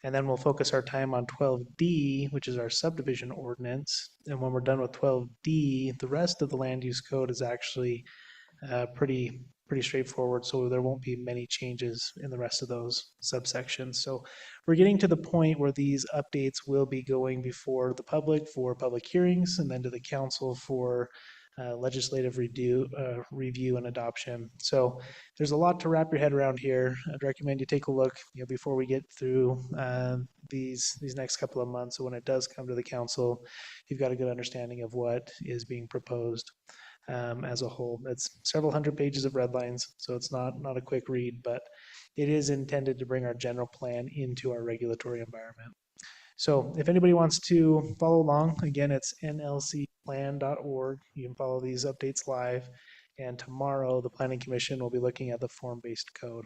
and then we'll focus our time on 12D, which is our subdivision ordinance. And when we're done with 12D, the rest of the land use code is actually pretty straightforward, so there won't be many changes in the rest of those subsections. So we're getting to the point where these updates will be going before the public for public hearings, and then to the council for legislative review and adoption. So there's a lot to wrap your head around here. I'd recommend you take a look, before we get through these next couple of months. So when it does come to the council, you've got a good understanding of what is being proposed as a whole. It's several hundred pages of red lines, so it's not a quick read, but it is intended to bring our general plan into our regulatory environment. So if anybody wants to follow along, again, it's nlcplan.org. You can follow these updates live. And tomorrow, the Planning Commission will be looking at the form-based code.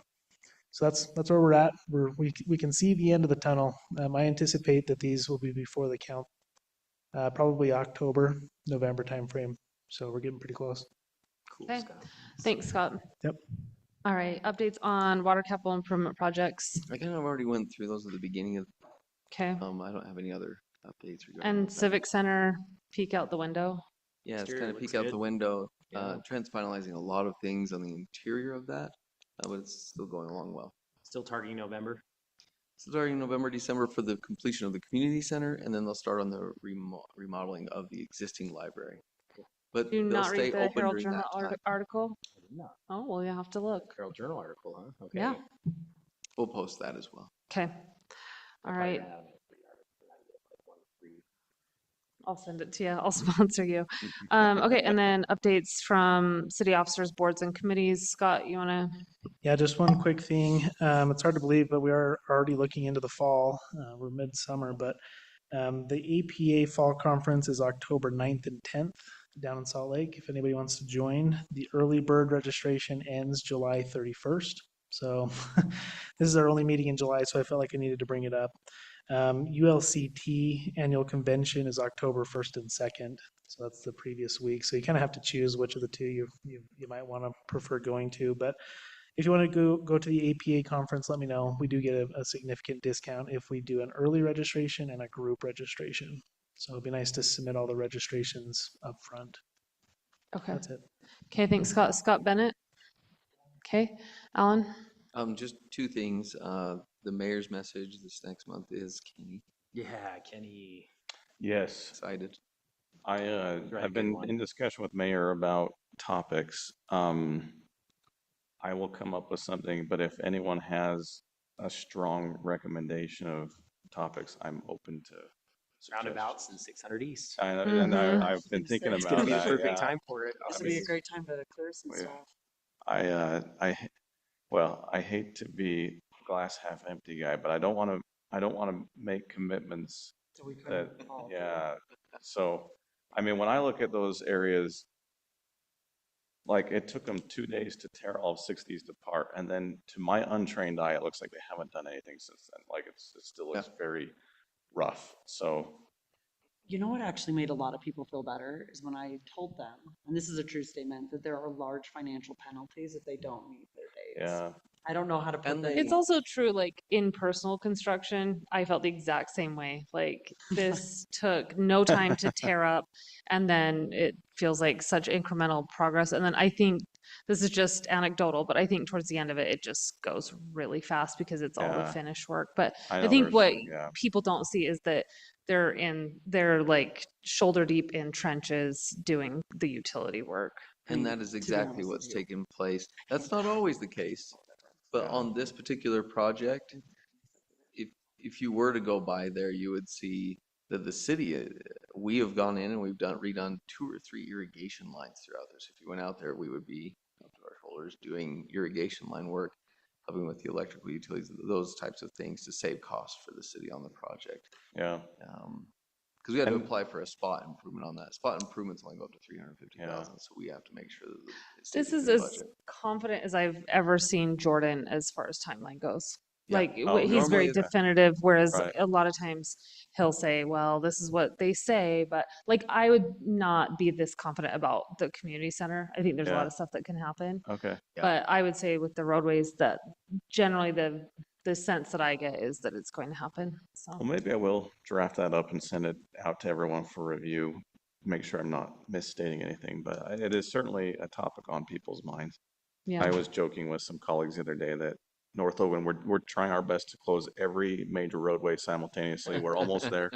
So that's where we're at. We can see the end of the tunnel. I anticipate that these will be before the count, probably October, November timeframe. So we're getting pretty close. Cool, Okay. Scott. Thanks, Scott. Yep. All right, updates on water capital improvement projects. I kind of already went through those at the beginning of, Okay. I don't have any other updates regarding And that. Civic Center, peek out the window. Yeah, it's Exterior kind of looks peek out good. the window. Yeah. Trent's finalizing a lot of things on the interior of that, but it's still going along well. Still targeting November. Starting November, December for the completion of the community center, and then they'll start on the remodeling of the existing library. But Do they'll not stay read the open Herald during Journal that time. article? I did not. Oh, well, you have to look. Herald Journal article, huh? Okay. Yeah. We'll post that as well. Okay. All right. I'll send it to you. I'll sponsor you. Okay, and then updates from city officers, boards, and committees. Scott, you want to? Yeah, just one quick thing. It's hard to believe, but we are already looking into the fall. We're midsummer, but the APA Fall Conference is October 9th and 10th down in Salt Lake. If anybody wants to join, the early bird registration ends July 31st. So this is our only meeting in July, so I felt like I needed to bring it up. ULCT annual convention is October 1st and 2nd. So that's the previous week. So you kind of have to choose which of the two you might want to prefer going to. But if you want to go to the APA conference, let me know. We do get a significant discount if we do an early registration and a group registration. So it'd be nice to submit all the registrations up front. Okay. That's it. Okay, thanks, Scott. Scott Bennett. Okay, Alan. Just two things. The mayor's message this next month is Kenny. Yeah, Kenny. Yes, Excited. I Right, I've good been one. in discussion with Mayor about topics. I will come up with something, but if anyone has a strong recommendation of topics, I'm open to Roundabouts and 600 East. And Mhm. I've been thinking It's about gonna be the that. perfect Yeah. time for it. This would be a great time to clear some Yeah. stuff. Well, I hate to be glass half empty guy, but I don't want to make commitments So we that, couldn't follow through. yeah. So, I mean, when I look at those areas, like it took them 2 days to tear all 60s apart, and then to my untrained eye, it looks like they haven't done anything since then. Like it still looks very rough. So, You know what actually made a lot of people feel better is when I told them, and this is a true statement, that there are large financial penalties if they don't meet their dates. yeah. I don't know how to put And that. they- It's also true, like in personal construction, I felt the exact same way. Like this took no time to tear up, and then it feels like such incremental progress. And then I think this is just anecdotal, but I think towards the end of it, it just goes really fast because it's all the Yeah. finished work. But I I know think there's- what yeah. people don't see is that they're like shoulder deep in trenches doing the utility work. And that is exactly honest with what's you. taken place. That's not always the case. But Yeah. on this particular project, if you were to go by there, you would see that the city, we have gone in and we've redone 2 or 3 irrigation lines throughout there. So if you went out there, we would be up to our shoulders doing irrigation line work, helping with the electrical utilities, those types of things to save costs for the city on the project. Yeah. Because we had to And- apply for a spot improvement on that. Spot improvements only go up to 350,000, so we have to make sure that it stays This is within as budget. confident as I've ever seen Jordan as far as timeline goes. Yeah. Like Oh, he's normally very it's- definitive, whereas Right. a lot of times he'll say, well, this is what they say, but like I would not be this confident about the community center. I think there's a lot Yeah. of stuff that can happen. Okay. Yeah. But I would say with the roadways that generally the sense that I get is that it's going to happen. So Well, maybe I will draft that up and send it out to everyone for review. Make sure I'm not misstating anything, but it is certainly a topic on people's minds. yeah. I was joking with some colleagues the other day that North Owen, we're trying our best to close every major roadway simultaneously. We're almost there.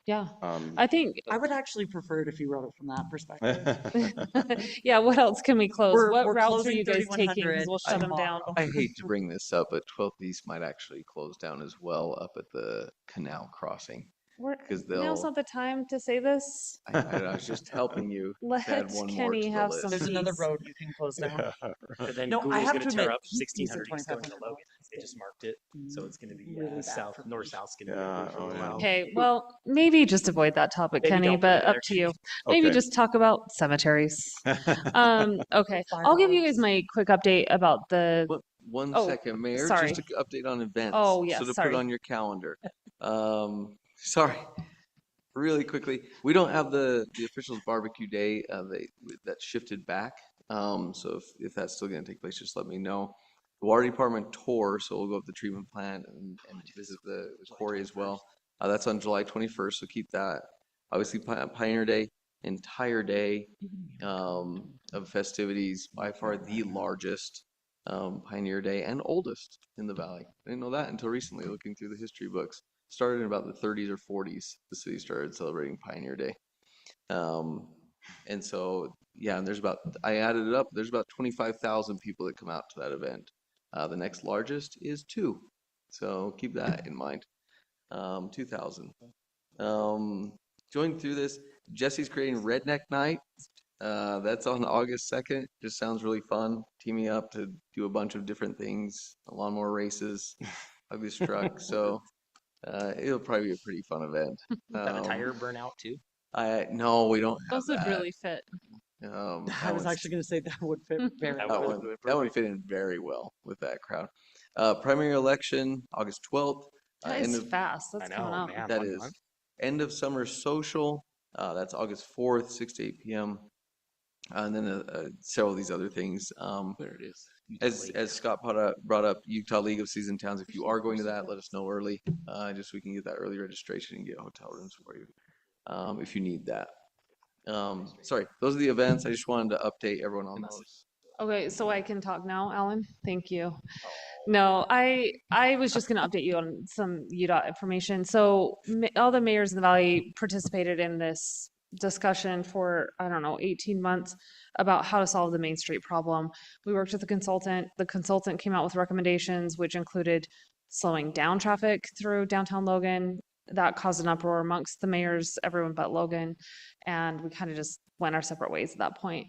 Yeah. Um, I think I would actually prefer it if you wrote it from that perspective. yeah, what else can we close? We're- What we're routes are closing you guys taking? 'Cause 3100 we'll shut them down. tomorrow. I hate to bring this up, but 12th East might actually close down as well up at the canal crossing. Because Now's not the time to say this. I was just helping you to add Let one more Kenny to the have list. some There's another peace. road you can close down. yeah, But then No, I Google's have gonna to tear admit, up he said 1600 East going to 2500 Logan. They just marked it, so it's gonna be Really bad south, for me. north-south's gonna be Yeah, ugly for a oh, yeah. while. Okay, well, maybe just avoid that topic, Maybe Kenny, don't put but it up there. to you. Maybe Okay. just talk about cemeteries. Okay, I'll give you guys Fireworks. my quick update about the, One Oh, second, Mayor, sorry. just to update on events. Oh, yes, So to sorry. put on your calendar. Sorry, really quickly, we don't have the officials barbecue day, that shifted back. So if that's still gonna take place, just let me know. The water department tour, so we'll go up the treatment plant and visit the quarry as well. That's on July 21st, so keep that. Obviously Pioneer Day, entire day, of festivities, by far the largest Pioneer Day and oldest in the valley. I didn't know that until recently, looking through the history books. Started in about the 30s or 40s, the city started celebrating Pioneer Day. And so, yeah, and I added it up, there's about 25,000 people that come out to that event. The next largest is 2. So keep that in mind. 2,000. join through this. Jesse's creating Redneck Night. That's on August 2nd. Just sounds really fun. Teaming up to do a bunch of different things, lawnmower races, ugly truck. So it'll probably be a pretty fun event. Have a tire burnout too. No, we don't have Those would that. really fit. I That was one's- actually going to say that would fit very That that well. one, that would fit in very well with that crowd. Primary election, August 12th. That End is of, fast. That's coming up. man. that fun is month. end of summer social. That's August 4th, 6 to 8 p.m. And then several of these other things. There it is. As Scott brought up, Utah League of Seasoned Towns. If you are going to that, let us know early, just so we can get that early registration and get hotel rooms for you, if you need that. Sorry, those are the events. I just wanted to update everyone on those. Okay, so I can talk now, Alan? Thank you. No, I was just gonna update you on some UDOT information. So all the mayors in the valley participated in this discussion for, I don't know, 18 months about how to solve the Main Street problem. We worked with the consultant. The consultant came out with recommendations, which included slowing down traffic through downtown Logan. That caused an uproar amongst the mayors, everyone but Logan, and we kind of just went our separate ways at that point.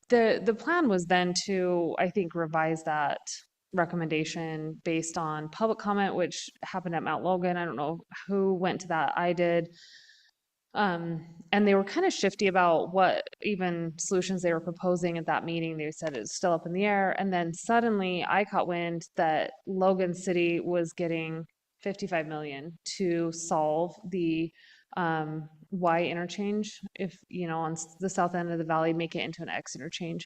The plan was then to, I think, revise that recommendation based on public comment, which happened at Mount Logan. I don't know who went to that. I did. And they were kind of shifty about what even solutions they were proposing at that meeting. They said it's still up in the air. And then suddenly I caught wind that Logan City was getting 55 million to solve the Y interchange, if, you know, on the south end of the valley, make it into an X interchange,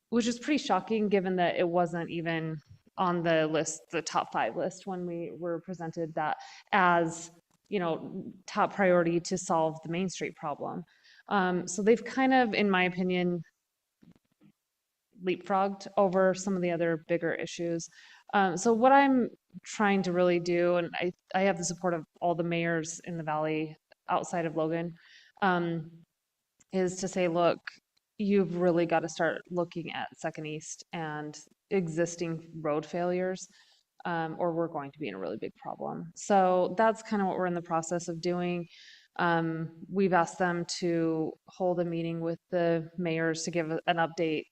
which is pretty shocking given that it wasn't even on the list, the top 5 list, when we were presented that as, you know, top priority to solve the Main Street problem. So they've kind of, in my opinion, leapfrogged over some of the other bigger issues. So what I'm trying to really do, and I have the support of all the mayors in the valley outside of Logan, is to say, look, you've really got to start looking at Second East and existing road failures, or we're going to be in a really big problem. So that's kind of what we're in the process of doing. We've asked them to hold a meeting with the mayors to give an update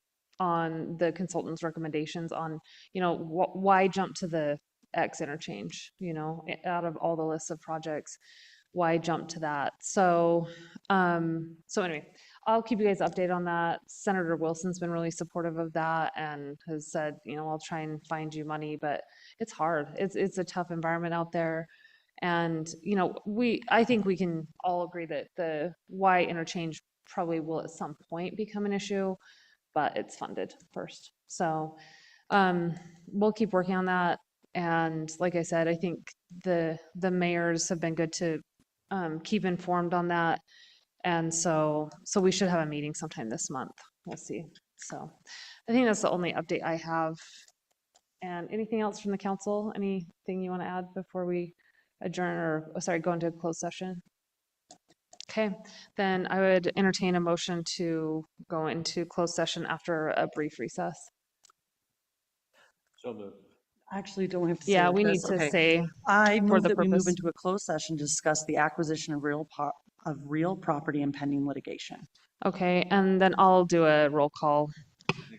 on the consultant's recommendations on, you know, why jump to the X interchange, you know, out of all the lists of projects, why jump to that? So, so anyway, I'll keep you guys updated on that. Senator Wilson's been really supportive of that and has said, you know, I'll try and find you money, but it's hard. It's a tough environment out there. And, you know, I think we can all agree that the Y interchange probably will at some point become an issue, but it's funded first. So we'll keep working on that. And like I said, I think the mayors have been good to keep informed on that. And so we should have a meeting sometime this month. We'll see. So I think that's the only update I have. And anything else from the council? Anything you want to add before we adjourn or, sorry, go into a closed session? Okay, then I would entertain a motion to go into closed session after a brief recess. Actually, don't we have to say Yeah, what we need this? to Okay. say, I for move the that we move purpose. into a closed session to discuss the acquisition of real property and pending litigation. okay, and then I'll do a roll call.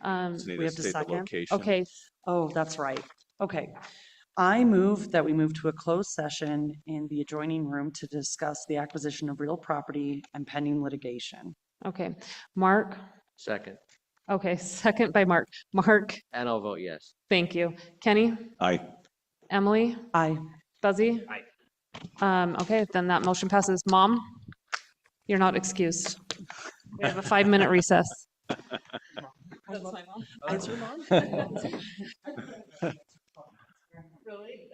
Just need we to have to state the second? location. Okay, Oh, that's right. Okay. I move that we move to a closed session in the adjoining room to discuss the acquisition of real property and pending litigation. okay. Mark? Second. Okay, second by Mark. Mark, And I'll vote yes. thank you. Kenny? Aye. Emily? Aye. Buzzy? Aye. Okay, then that motion passes. Mom? You're not excused. We have a 5-minute recess. That's my mom. That's your mom? Really?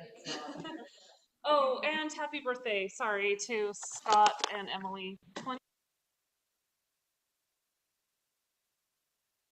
Oh, and happy birthday, sorry, to Scott and Emily.